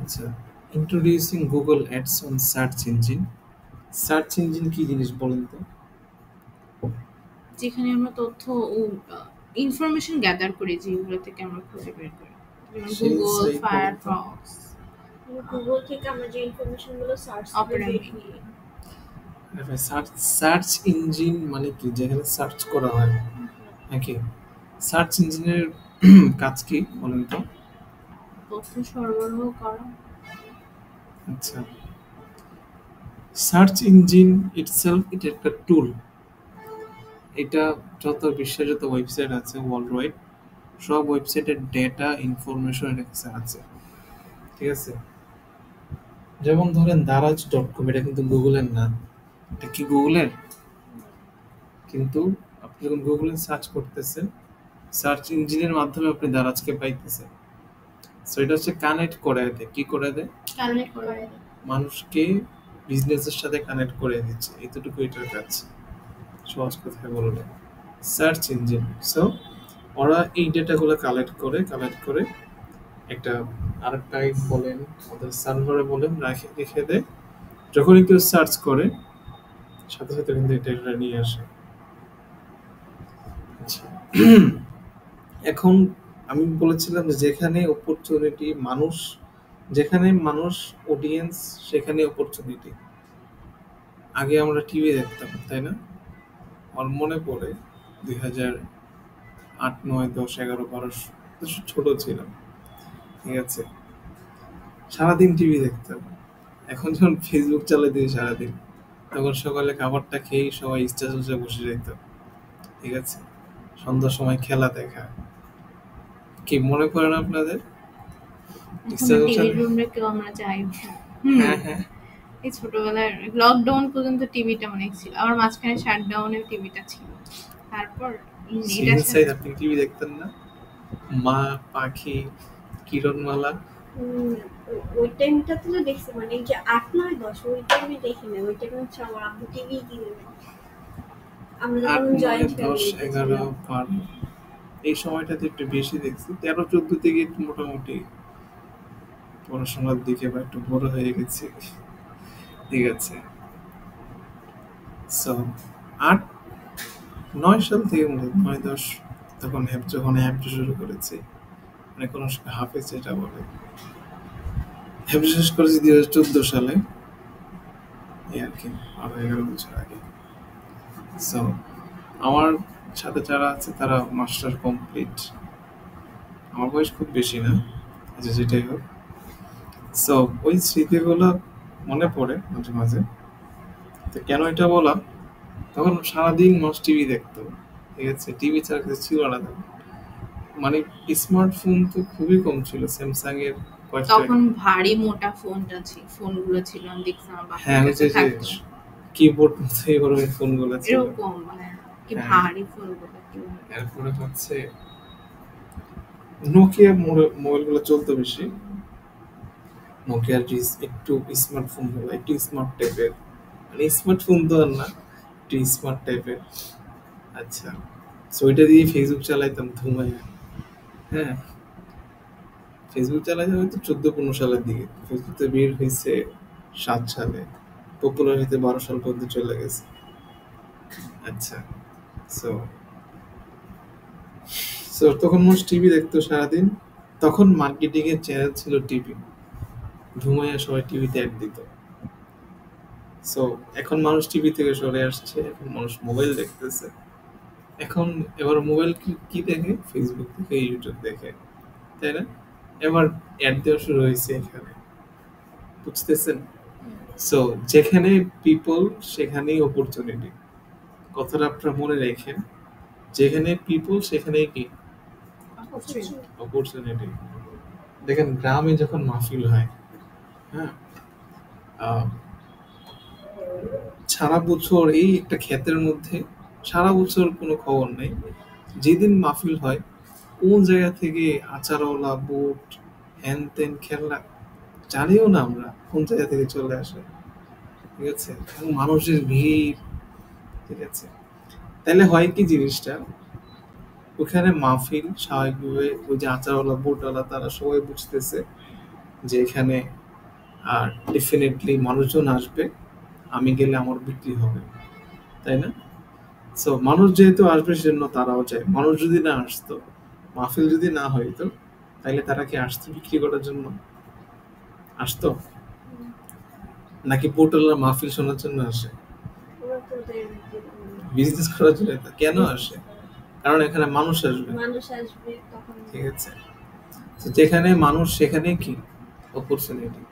আচ্ছা, introducing Google ads on search engine. Search engine কি জিনিস বলেন তো? যেখানে আমরা তথ্য ও ইনফরমেশন গ্যাদার করি, যেগুলো থেকে আমরা খুঁজে বের করি, যেমন সেই গুগল, সেই বলেন তো। ফায়ারফক্স, গুগল থেকে আমরা যে ইনফরমেশন গুলো সার্চ করে অপেরা দেখি। সার্চ সার্চ ইঞ্জিন মানে কি? যেখানে সার্চ করা হয় নাকি? সার্চ ইঞ্জিনের কাজ কি বলেন তো? তথ্য সরবরাহ করা। আচ্ছা, সার্চ ইঞ্জিন ইটসেলফ এটা একটা টুল। এটা যত বিশ্বের যত ওয়েবসাইট আছে ওয়ার্ল্ড ওয়াইড, সব ওয়েবসাইটের ডেটা ইনফরমেশন এর কাছে আছে। ঠিক আছে, যেমন ধরেন দারাজ.কম, এটা কিন্তু গুগলের না। এটা কি গুগলের? কিন্তু আপনি যখন গুগলে সার্চ করতেছেন, সার্চ ইঞ্জিনের মাধ্যমে আপনি দারাজকে পাইতেছেন। সো এটা হচ্ছে কানেক্ট করে দেয়। কি করে দেয়? কানেক্ট করে। মানুষকে বিজনেসের সাথে কানেক্ট করে দিচ্ছে, এতটুকু এটার কাজ। সহজ কথায় বললে সার্চ ইঞ্জিন। সো ওরা এই ডেটাগুলো কালেক্ট করে একটা আরেকটাই বলেন, ওদের সার্ভারে বলেন, রেখে দেয়। যখনই কেউ সার্চ করে সাথে সাথে কিন্তু এটা নিয়ে আসে। আচ্ছা, এখন আমি বলেছিলাম যে যেখানে অপরচুনিটি মানুষ, যেখানে মানুষ অডিয়েন্স, সেখানে অপরচুনিটি। আগে আমরা টিভি দেখতাম, তাই না? আমার মনে পড়ে 2008, 9, 10, 11, 12 ছোট ছিলাম। ঠিক আছে, সারাদিন টিভি দেখতাম। এখন যখন ফেসবুক চালাই দিই সারাদিন, তখন সকালে খাবারটা খেয়েই সবাই স্ট্যাটাসে বসে যেত। ঠিক আছে, সন্ধ্যার সময় খেলা দেখা। কি মনে পড়ে না আপনাদের? এখন টিভির রুমে কেউ আমরা যাই না। হ্যাঁ হ্যাঁ, এই ছোটবেলার লকডাউন পর্যন্ত টিভিটা অনেক ছিল, আমার মাঝখানে শাটডাউনে টিভিটা ছিল। তারপর সিরিয়াল সাইড আপনি টিভি দেখতেন না? মা, পাখি, কিরণমালা। ওই টাইমটাতে তো দেখছি, মানে এই যে 8, 9, 10 ওই টাইমে দেখি না। ওই টাইমে হচ্ছে আমার আব্বু টিভি কিনে দেয়। আমরা 8, তখন 9, জয়েন্ট 10, ফ্যামিলিতে 11, ছিলাম। 12 এই সময়টাতে একটু বেশি দেখছি। 13, 14 থেকে একটু মোটামুটি পড়াশোনার দিকে বা একটু বড় হয়ে গেছি। ঠিক আছে, সো 8, 9 সাল থেকে মনে হয় 9, 10 তখন যখন হ্যাপটা শুরু করেছি, মানে কোনো হাফেজ যেটা বলে, হ্যাপটা শেষ করেছি 2014 সালে, এই আর কি, আরো 11 বছর আগে। সো আমার সাথে যারা আছে তারা মাস্টার কমপ্লিট। আমার বয়স খুব বেশি না, আচ্ছা যেটাই হোক। সো ওই স্মৃতিগুলো মনে পড়ে মাঝে মাঝে। তো কেন এটা বলা, তখন সারাদিন মানুষ টিভি দেখতো। ঠিক আছে, টিভি ছাড়া কিছু ছিল না তখন। মানে স্মার্টফোন তো খুবই কম ছিল, স্যামসাং এর কয়েকটা। তখন ভারী মোটা ফোনগুলো ছিল, আমি দেখছিলাম হ্যাঁ, বাপের কাছে ওই যে থাকতো কিবোর্ড মতো এরকম ফোনগুলো ছিল। এরকম, মানে কি হ্যাঁ। ভারী ফোনগুলো। এরপরে হচ্ছে নোকিয়া মোবাইলগুলো চলতো বেশি। নোকিয়ার যে একটু স্মার্টফোন গুলো একটু স্মার্ট টাইপের, মানে স্মার্টফোন তো আর না, একটু স্মার্ট টাইপের। আচ্ছা, সো ওইটা দিয়ে ফেসবুক চালাইতাম ধুমাইয়া। হ্যাঁ, ফেসবুক চালাইতাম হয়তো 14-15 সালের দিকে। ফেসবুক বের হয়েছে 7 সালে, পপুলার হইতে 12 সাল পর্যন্ত চলে গেছে। আচ্ছা, সো সো তখন মানুষ টিভি দেখতো সারাদিন। তখন মার্কেটিং এর চ্যানেল ছিল টিভি, ধুমাইয়া সবাই টিভিতে অ্যাড দিত। সো এখন মানুষ টিভি থেকে সরে আসছে, এখন মানুষ মোবাইল দেখতেছে। এখন এবার মোবাইল কি দেখে? ফেসবুক দেখে, ইউটিউব দেখে, তাই না? এবার অ্যাড দেওয়া শুরু হয়েছে এখানে, বুঝতেছেন? সো যেখানে পিপল সেখানেই অপরচুনিটি। কথাটা আপনারা মনে রাখেন, যেখানে পিপল সেখানেই কি অপরচুনিটি। দেখেন গ্রামে যখন মাহফিল হয়, হ্যাঁ, আহ, সারা বছর এই একটা ক্ষেতের মধ্যে সারা বছর কোনো খবর নেই, যেদিন মাহফিল হয় কোন জায়গা থেকে আচারওয়ালা, বুট, হ্যান ত্যান খেলনা, জানিও না আমরা কোন জায়গা থেকে চলে আসে। ঠিক আছে, এবং মানুষের ভিড়। ঠিক আছে, তাহলে হয় কি জিনিসটা, ওখানে মাহফিল স্বাভাবিকভাবে ওই যে আচারওয়ালা, বুটওয়ালা, তারা সবাই বুঝতেছে যে এখানে ডেফিনেটলি মানুষজন আসবে, আমি গেলে আমার বিক্রি হবে, তাই না? সো মানুষ যেহেতু আসবে সেজন্য তারাও চায়। মানুষ যদি না আসতো, মাহফিল যদি না হইতো, তাহলে তারা কি আসতো বিক্রি করার জন্য? আসতো নাকি পোর্টালরা মাহফিল শোনার জন্য আসে? ওরা তো ওদের বিজনেস করার জন্য কেন আসে? কারণ এখানে মানুষ আসবে, মানুষ আসবে তখন ঠিক আছে? তো যেখানে মানুষ সেখানে কি অপরচুনিটি।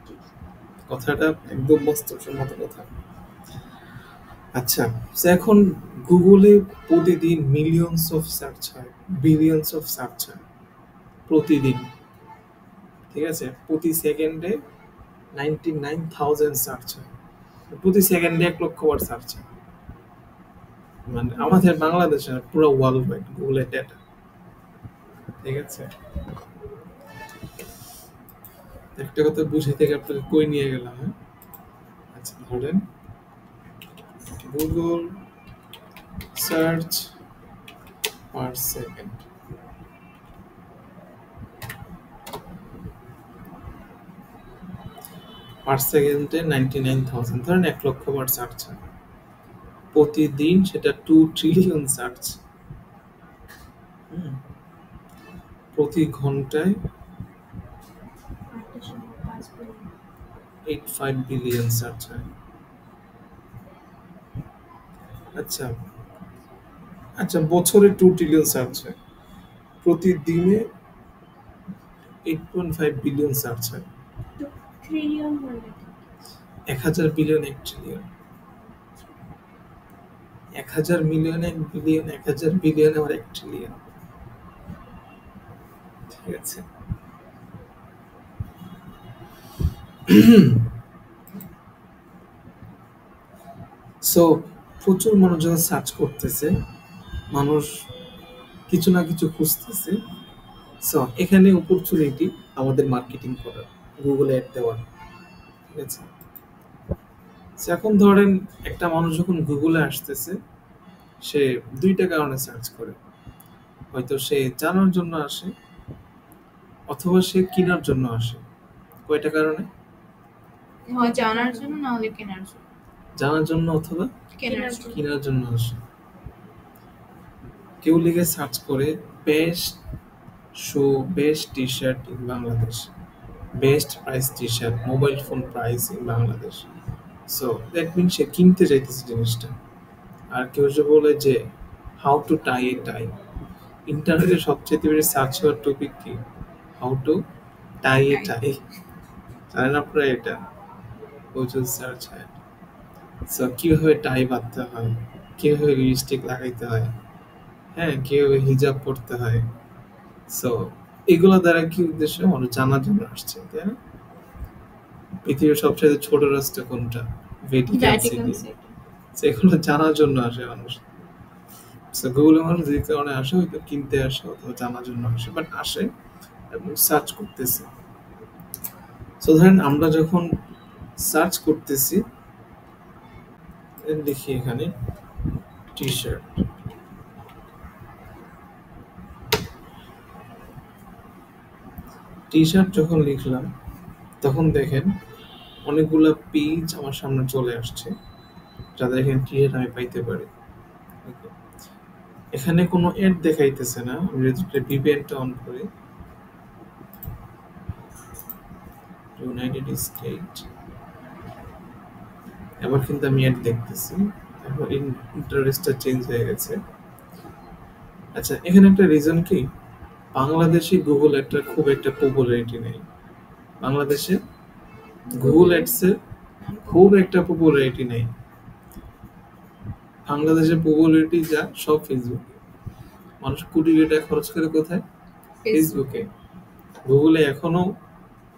কথাটা একদম বাস্তবসম্মত কথা। আচ্ছা, তো এখন গুগলে প্রতিদিন মিলিয়নস অফ সার্চ হয়, বিলিয়নস অফ সার্চ হয় প্রতিদিন, ঠিক আছে? প্রতি সেকেন্ডে 99,000 সার্চ হয়, প্রতি সেকেন্ডে 1 লক্ষ বার সার্চ হয়। মানে আমাদের বাংলাদেশের পুরো ওয়ার্ল্ড ওয়াইড গুগলের ডেটা, ঠিক আছে? একটা কথা বুঝে থেকে আপনাকে কই নিয়ে গেলাম, হ্যাঁ? আচ্ছা, ধরেন গুগল সার্চ পার সেকেন্ড, পার সেকেন্ডে 99,000, ধরেন 1 লক্ষ বার সার্চ হয় প্রতিদিন, সেটা 2 ট্রিলিয়ন সার্চ। প্রতি ঘন্টায় 85 বিলিয়ন সার্চ হয়। আচ্ছা আচ্ছা, বছরে 2 ট্রিলিয়ন সার্চ হয়, প্রতিদিনে 8.5 বিলিয়ন সার্চ হয়। ট্রিলিয়ন মানে 1000 billion 1 trillion, 1000 million 1 billion, 1000 billion আবার 1 ট্রিলিয়ন, ঠিক আছে? সো প্রচুর মানুষ যখন সার্চ করতেছে, মানুষ কিছু না কিছু খুঁজতেছে, সো এখানে অপরচুনিটি আমাদের মার্কেটিং করার, গুগলে অ্যাড দেওয়ার, ঠিক আছে? So এখন ধরেন একটা মানুষ যখন গুগলে আসতেছে, সে 2টা কারণে সার্চ করে। হয়তো সে জানার জন্য আসে, অথবা সে কেনার জন্য আসে। কয়টা কারণে? হয় জানার জন্য, না হলে কেনার জন্য। জানার জন্য অথবা কেনার জন্য। কেনার জন্য আসে। কেউ লিখে সার্চ করে best shoe, best T shirt in Bangladesh, best price T shirt, mobile phone price in Bangladesh. So that mean সে কিনতে চাইতেছে জিনিসটা। আর কেউ যে বলে যে হাউ টু টাই এ টাই, ইন্টারনেটে সবচেয়ে বেশি সার্চ হওয়ার টপিক কি? হাউ টু টাই এ টাই। জানেন আপনারা এটা? প্রচুর সার্চ হয়। সো কিভাবে টাই বাঁধতে হয়, কিভাবে লিপস্টিক লাগাইতে হয়, হ্যাঁ, কিভাবে হিজাব পড়তে হয়। সো এগুলো দ্বারা কি উদ্দেশ্য? মানুষ জানার জন্য আসছে, তাই না? পৃথিবীর সবচেয়ে ছোট রাস্তা কোনটা? Vatican city. সেগুলো জানার জন্য আসে মানুষ। সো গুগলে মানুষ যে কারণে আসে, হয়তো কিনতে আসে অথবা জানার জন্য আসে, বাট আসে এবং সার্চ করতেছে। সো ধরেন আমরা যখন সার্চ করতেছি, দেখি এখানে টি শার্ট, টি শার্ট যখন লিখলাম, তখন দেখেন অনেকগুলো পেজ আমার সামনে চলে আসছে, যাদের এখানে টি শার্ট আমি পাইতে পারি। এখানে কোনো অ্যাড দেখাইতেছে না। আমি যদি ভিপিএনটা অন করি, ইউনাইটেড স্টেট, এবার কিন্তু আমি অ্যাড দেখতেছি, তারপর ইন্টারেস্টটা চেঞ্জ হয়ে গেছে। আচ্ছা, এখানে একটা রিজন কি, বাংলাদেশে গুগল অ্যাডটার খুব একটা পপুলারিটি নেই। বাংলাদেশে গুগল অ্যাডসের খুব একটা পপুলারিটি নেই। বাংলাদেশের পপুলারিটি যা সব ফেসবুকে। মানুষ কোটি টাকা খরচ করে কোথায়? ফেসবুকে। গুগলে এখনো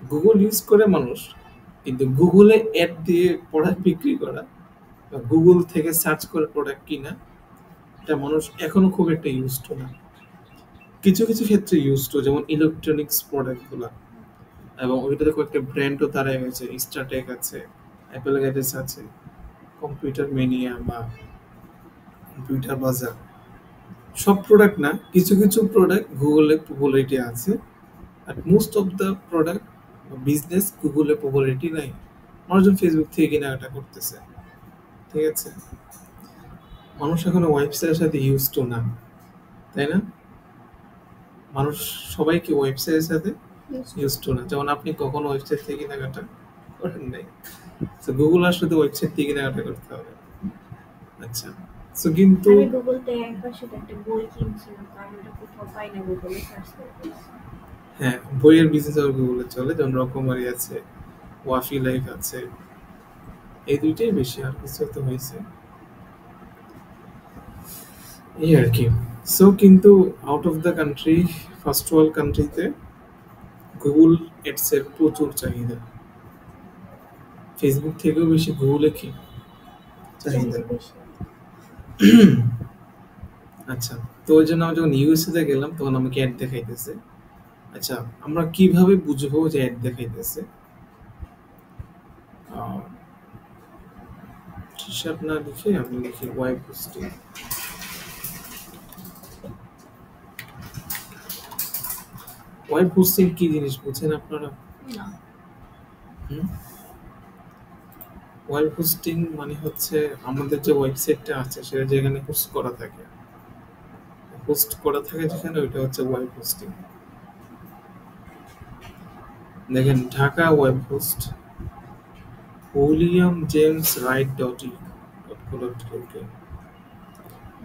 গুগল ইউজ করে মানুষ, কিন্তু গুগলে অ্যাড দিয়ে প্রোডাক্ট বিক্রি করা বা গুগল থেকে সার্চ করে প্রোডাক্ট কিনা, এটা মানুষ এখনো খুব একটা ইউজড না। কিছু কিছু ক্ষেত্রে ইউজড, যেমন ইলেকট্রনিক্স প্রোডাক্টগুলো, এবং ওইটাতে কয়েকটা ব্র্যান্ডও দাঁড়ায় গেছে। স্টারটেক আছে, অ্যাপেল গ্যাজেটস আছে, কম্পিউটার মেনিয়া বা কম্পিউটার বাজার। সব প্রোডাক্ট না, কিছু কিছু প্রোডাক্ট গুগলে পপুলারিটি আছে, আর most of the product business গুগলে পপুলারিটি নাই, মানুষজন ফেসবুক থেকে কেনাকাটা করতেছে। ঠিক আছে, মানুষ এখন ওয়েবসাইটের সাথে ইউজ টু না, তাই না? মানুষ সবাই কি ওয়েবসাইটের সাথে ইউজ টু না? যেমন আপনি কখনো ওয়েবসাইট থেকে কেনাকাটা করেন নাই, তো গুগল আসলে তো ওয়েবসাইট থেকে কেনাকাটা করতে হবে। আচ্ছা, তো কিন্তু আমি গুগল থেকে একবার শুধু একটা বই কিনছিলাম, কারণ ওটা কোথাও পাই না, গুগলে সার্চ করতে। হ্যাঁ, বইয়ের বিজনেস আর গুগলে চলে, যেমন রকমারি আছে, ওয়াফি লাইফ আছে, এই দুইটাই বেশি, আর কিছু তো হয়েছে এই আর কি। সো কিন্তু out of the country, first world কান্ট্রিতে গুগল এডস এর প্রচুর চাহিদা, ফেসবুক থেকেও বেশি গুগলে কি চাহিদা। বেশি। আচ্ছা, তো ওই জন্য আমি যখন ইউএসএ তে গেলাম তখন আমাকে অ্যাড দেখাইতেছে। আচ্ছা, আমরা কিভাবে বুঝবো যে অ্যাড দেখাইতেছে? হিসাব না লিখে আমি লিখি ওয়াই পোস্টিং। ওয়াই পোস্টিং কি জিনিস বুঝেন আপনারা? না। ওয়েব হোস্টিং মানে হচ্ছে আমাদের যে ওয়েবসাইটটা আছে সেটা যেখানে হোস্ট করা থাকে, যেখানে, ওইটা হচ্ছে ওয়েব হোস্টিং। দেখেন, Dhaka web host William James right .uk।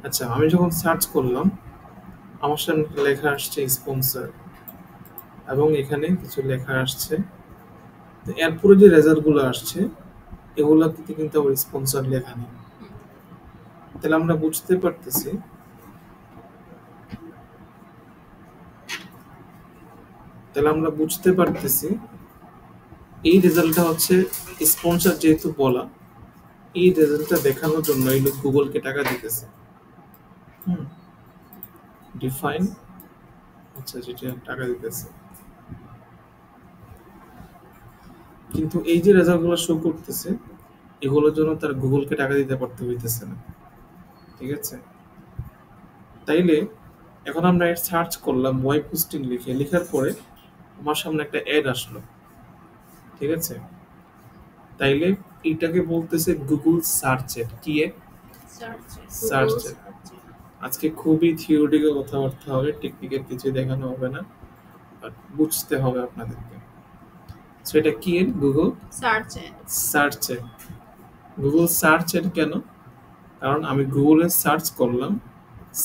আচ্ছা, আমি যখন সার্চ করলাম আমার সামনে লেখা আসছে স্পন্সর, এবং এখানে কিছু লেখা আসছে। তো এরপরে যে রেজাল্টগুলো আসছে এগুলোতে কিন্তু আবার স্পন্সর লেখা নেই। তাহলে আমরা বুঝতে পারতেছি এই রেজাল্টটা হচ্ছে স্পন্সর যেহেতু বলা, এই রেজাল্টটা দেখানোর জন্য এই লোক গুগলকে টাকা দিতেছে। ডিফাইন, আচ্ছা, যেটা টাকা দিতেছে। কিন্তু এই যে রেজাল্টগুলো শো করতেছে এগুলোর জন্য তার গুগলকে টাকা দিতে পারতে হইতেছে না। ঠিক আছে, তাইলে এখন আমরা সার্চ করলাম ওয়েব হোস্টিং লিখে, লেখার পরে আমার সামনে একটা অ্যাড আসলো। ঠিক আছে, তাইলে এটাকে বলতেছে গুগল সার্চ এড। কি এড? Search ad. আজকে খুবই থিওরিটিক্যাল কথাবার্তা হবে, টেকনিক্যাল কিছু দেখানো হবে না, বাট বুঝতে হবে আপনাদেরকে। সো এটা কি ad? Google search ad. Search ad. Google search ad কেন? কারণ আমি গুগলে সার্চ করলাম,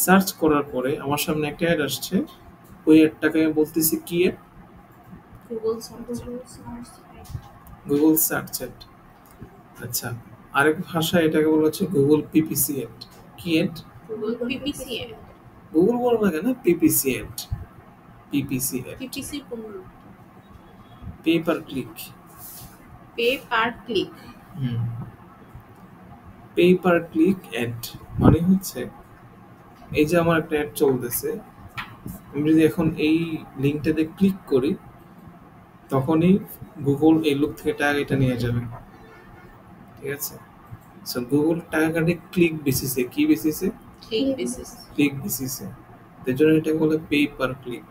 সার্চ করার পরে আমার সামনে একটা অ্যাড আসছে, ওই অ্যাডটাকে আমি বলতেছি কি ad? Google search. Google search ad. আচ্ছা, আরেক ভাষা এটাকে বলা হচ্ছে গুগল পিপিসি এড। কি ad? Google PPC ad. Google বলো না কেন, PPC ad. PPC ad, PPC কোন? Pay per click. Pay per click. Pay per click ad মানে হচ্ছে এই যে আমার একটা অ্যাড চলতেছে, আমি যদি এখন এই লিঙ্কটাতে ক্লিক করি তখনই গুগল এই লোক থেকে টাকা এটা নিয়ে যাবে। ঠিক আছে, সো গুগল টাকা কাটে ক্লিক বেসিসে। কি বেসিসে? ক্লিক বেসিসে। এর জন্য এটাকে বলে পে পার ক্লিক,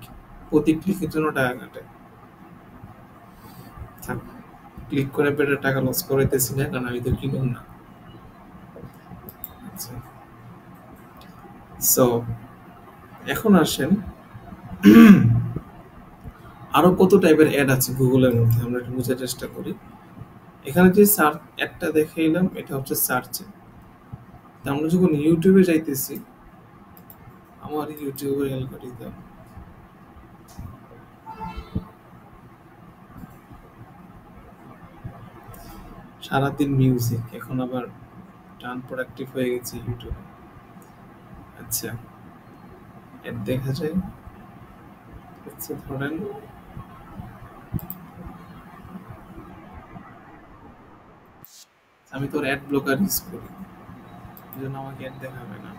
প্রতি ক্লিকের জন্য টাকা কাটে। ক্লিক করে পেটে টাকা লস করাইতেছি না, কারণ আমি তো কিনুম না। আচ্ছা, সো এখন আসেন আরো কত টাইপের অ্যাড আছে গুগলের মধ্যে, আমরা একটু বোঝার চেষ্টা করি। এখানে যে সার্চ অ্যাডটা দেখাইলাম এটা হচ্ছে সার্চ। আমরা যখন ইউটিউবে যাইতেছি, আমার ইউটিউবের অ্যালগরিদম, সারাদিন মিউজিক, এখন আবার টান প্রোডাক্টিভ হয়ে গেছে ইউটিউবে। আচ্ছা, অ্যাড দেখা যায়। আচ্ছা, ধরেন আমি তোর অ্যাড ব্লকার ইউজ করি, এই জন্য আমাকে অ্যাড দেখাবে না।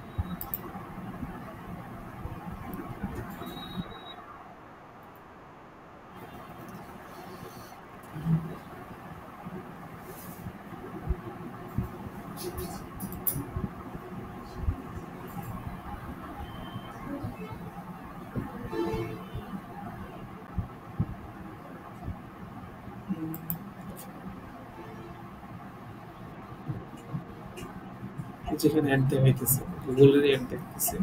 যেখানে অ্যাড দেখাইতেছে গুগলের অ্যাড দেখতেছে,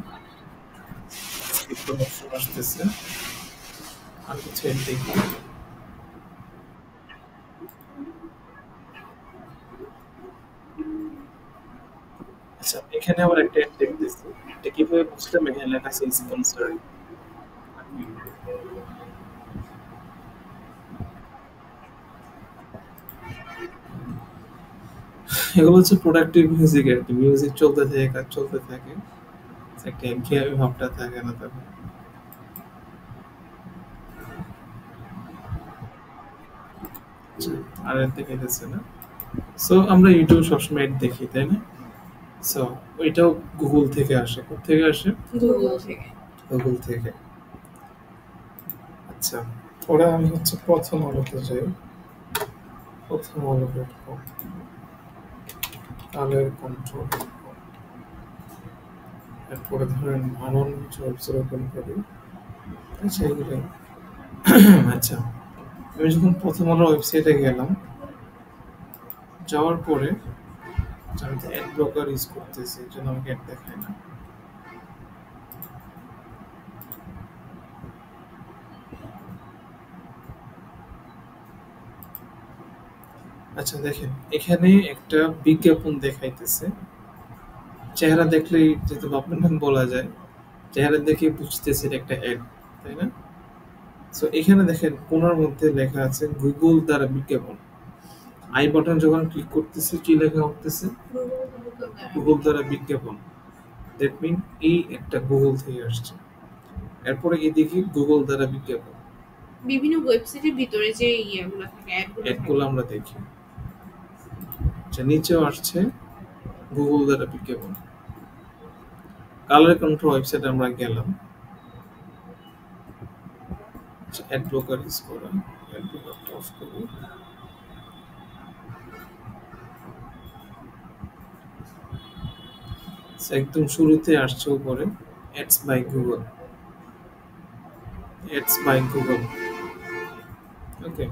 স্কিপ অপশন আসতেছে, আর কিছু অ্যাড দেখি। আচ্ছা, এখানে আবার একটা অ্যাড দেখতেছি, এটা কিভাবে বুঝলাম? এখানে লেখা আছে স্পন্সর। এগুলো হচ্ছে প্রোডাক্টিভ মিউজিক আর কি, মিউজিক চলতে থাকে, কাজ চলতে থাকে, একটা একঘেয়েমি ভাবটা থাকে না তখন। আচ্ছা, আর এর দেখাইতেছে না। সো আমরা ইউটিউব সবসময় অ্যাড দেখি, তাই না? সো ওইটাও গুগল থেকে আসে। কোথেকে আসে? গুগল থেকে। গুগল থেকে। আচ্ছা, ওরা আমি হচ্ছে প্রথম আলোতে যাই। প্রথম আলো ডট.কম, কালের কণ্ঠ, এরপরে ধরেন ভারন ওয়েবসাইট ওপেন করি। আচ্ছা, এগুলো আচ্ছা, আমি যখন প্রথম আলো ওয়েবসাইটে গেলাম, যাওয়ার পরে আমি তো অ্যাড ব্লকার ইউজ করতেছি, এই জন্য আমাকে অ্যাড দেখায় না। আচ্ছা দেখেন, এখানে একটা বিজ্ঞাপন দেখাইতেছে। চেহারা দেখলেই যেহেতু আপনার নাম বলা যায়, চেহারা দেখে বুঝতেছে এটা একটা অ্যাড, তাই না? সো এখানে দেখেন কোনার মধ্যে লেখা আছে গুগল দ্বারা বিজ্ঞাপন। আই বাটন যখন ক্লিক করতেছি, কি লেখা উঠতেছে? গুগল দ্বারা বিজ্ঞাপন। দ্যাট মিন এই একটা গুগল থেকে আসছে। এরপরে এদিকে গুগল দ্বারা বিজ্ঞাপন, বিভিন্ন ওয়েবসাইটের ভিতরে যে ইয়েগুলো থাকে, অ্যাডগুলো আমরা দেখি। আচ্ছা, নিচেও আসছে গুগল দ্বারা বিজ্ঞাপন। কালার কন্ট্রোল ওয়েবসাইটে আমরা গেলাম। অ্যাড ব্লকার ইউজ করা, অ্যাড ব্লকারটা অফ করি। একদম শুরুতে আসছে উপরে ads by Google, ads by Google. Okay,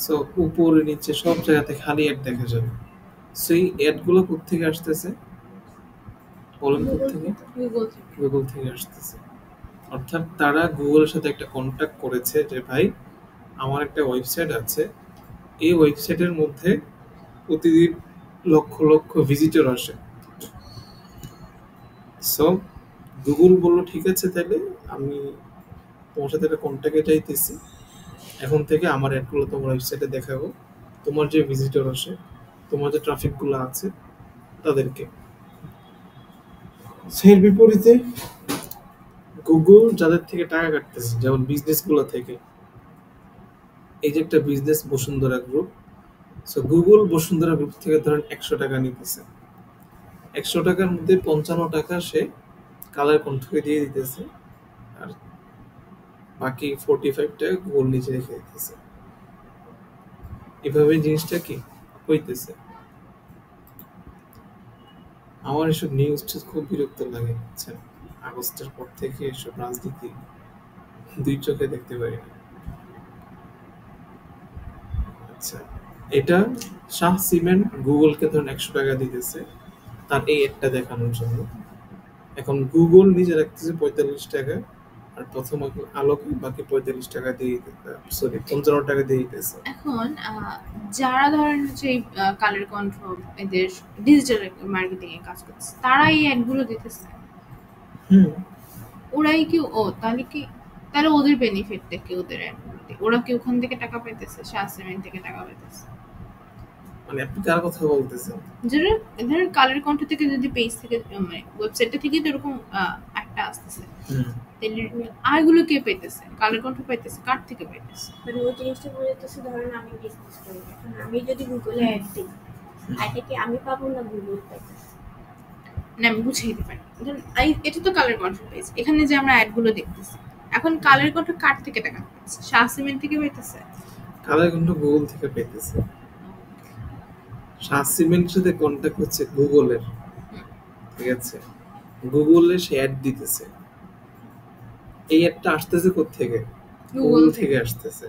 so উপরে নিচে সব জায়গাতে খালি অ্যাড দেখা যাবে। সেই অ্যাডগুলো কোত্থেকে আসতেছে বলেন? কোত্থেকে? গুগল থেকে। গুগল থেকে আসতেছে। অর্থাৎ তারা গুগলের সাথে একটা কন্ট্যাক্ট করেছে যে ভাই আমার একটা ওয়েবসাইট আছে, এই ওয়েবসাইটের মধ্যে প্রতিদিন লক্ষ লক্ষ ভিজিটর আসে। সো গুগল বললো ঠিক আছে, তাহলে আমি তোমার সাথে একটা কন্ট্যাক্টে যাইতেছি, এখন থেকে আমার অ্যাডগুলো তোমার ওয়েবসাইটে দেখাবো, তোমার যে ভিজিটর আসে, তোমার যে ট্রাফিকগুলো আছে তাদেরকে। সেই বিপরীতে গুগল যাদের থেকে টাকা কাটতেছে, যেমন বিজনেসগুলো থেকে, এই যে একটা business Bashundhara group, so Google Bashundhara group থেকে ধরেন 100 টাকা নিতেছে, 100 টাকার মধ্যে 55 টাকা সে কালার কণ্ঠকে দিয়ে দিতেছে, আর বাকি 45 টাকা গুগল নিচে রেখে দিতেছে। এভাবে জিনিসটা কি হইতেছে। আমার এসব নিউজটা খুব বিরক্ত লাগে, বুঝছেন? আগস্টের পর থেকে এসব রাজনীতি দুই চোখে দেখতে পারি না। আচ্ছা, এটা শাহ সিমেন্ট গুগলকে ধরুন 100 টাকা দিতেছে তার এই অ্যাডটা দেখানোর জন্য। এখন গুগল নিজে রাখতেছে 45 টাকা, আর প্রথম আলোকে বাকি 45 টাকা দিয়ে সরি 55 টাকা দিয়ে দিতেছে। এখন যারা ধরেন হচ্ছে এই কালের কণ্ঠ এদের ডিজিটাল মার্কেটিং এ কাজ করছে, তারা এই অ্যাডগুলো দিতেছে। ওরাই কি তাহলে ওদের বেনিফিটটা কি? ওদের অ্যাডগুলোতে ওরা কি ওখান থেকে টাকা পাইতেছে? শাহ সিমেন্ট থেকে টাকা পাইতেছে? মানে আপনি কার কথা বলতেছেন? যারা ধরেন কালের কণ্ঠ থেকে যদি পেজ থেকে মানে ওয়েবসাইটটা থেকে তো এরকম একটা আসতেছে, তাহলে আয়গুলো কে পাইতেছে? কালের কণ্ঠ পাইতেছে? কার থেকে পাইতেছে? মানে ওই জিনিসটা বলতেছে, ধরেন আমি বিজনেস করি, এখন আমি যদি গুগলে অ্যাড দিই, এটা কি আমি পাবো না গুগল পাইতেছে? না, আমি বুঝিয়ে দিতে পারি। ধরুন এটা তো কালের কণ্ঠ পেজ, এখানে যে আমরা অ্যাডগুলো দেখতেছি, এখন কালের কণ্ঠ কার থেকে টাকা পাইতেছে? শাহ সিমেন্ট থেকে পাইতেছে? কালার কণ্ঠ গুগল থেকে পেতেছে। শাহ সিমেন্টের সাথে কন্ট্যাক্ট হচ্ছে গুগলের, ঠিক আছে? গুগলে সে অ্যাড দিতেছে, এই অ্যাডটা আসতেছে কোত্থেকে? গুগল থেকে আসতেছে।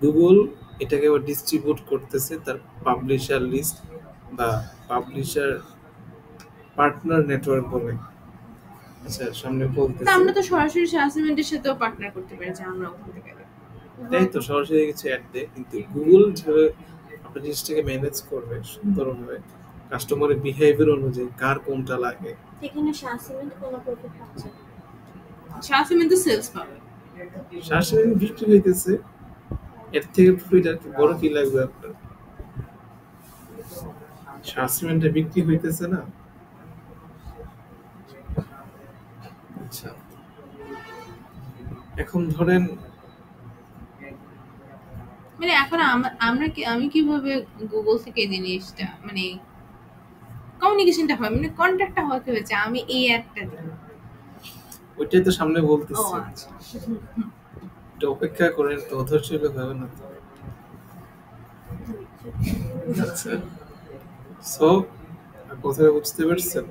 গুগল এটাকে আবার ডিস্ট্রিবিউট করতেছে তার পাবলিশার লিস্ট বা পাবলিশার পার্টনার নেটওয়ার্ক বলে। আচ্ছা সামনে তা বলতেছি। আমরা তো সরাসরি শাসিমেন্টের সাথেও পার্টনার করতে পারি যে আমরা ওখান থেকে তাই তো সরাসরি কিছু অ্যাড দেয়, কিন্তু গুগল যেভাবে আপনার জিনিসটাকে ম্যানেজ করবে সুন্দরভাবে কাস্টমারের বিহেভিয়ার অনুযায়ী কার কোনটা লাগে। এখানে শাসিমেন্ট কোনো প্রফিট পাচ্ছে না। শাসিমেন্ট তো সেলস পাবে। শাশুড়ি বিক্রি হইতেছে, এর থেকে প্রফিট আর কি বড় কি লাগবে আপনার? শাসিমেন্টে বিক্রি হইতেছে না। আচ্ছা এখন ধরেন মানে এখন আমি কিভাবে গুগল থেকে এই জিনিসটা মানে কমিউনিকেশনটা হয় মানে কন্ট্যাক্টটা হতে হয়েছে আমি এই অ্যাডটা দিই। ওইটাই তো সামনে ও বলতেছি, আচ্ছা একটু অপেক্ষা করেন তো, অধৈর্য হলে হবে না তো। আচ্ছা সো কথাটা বুঝতে পারছেন?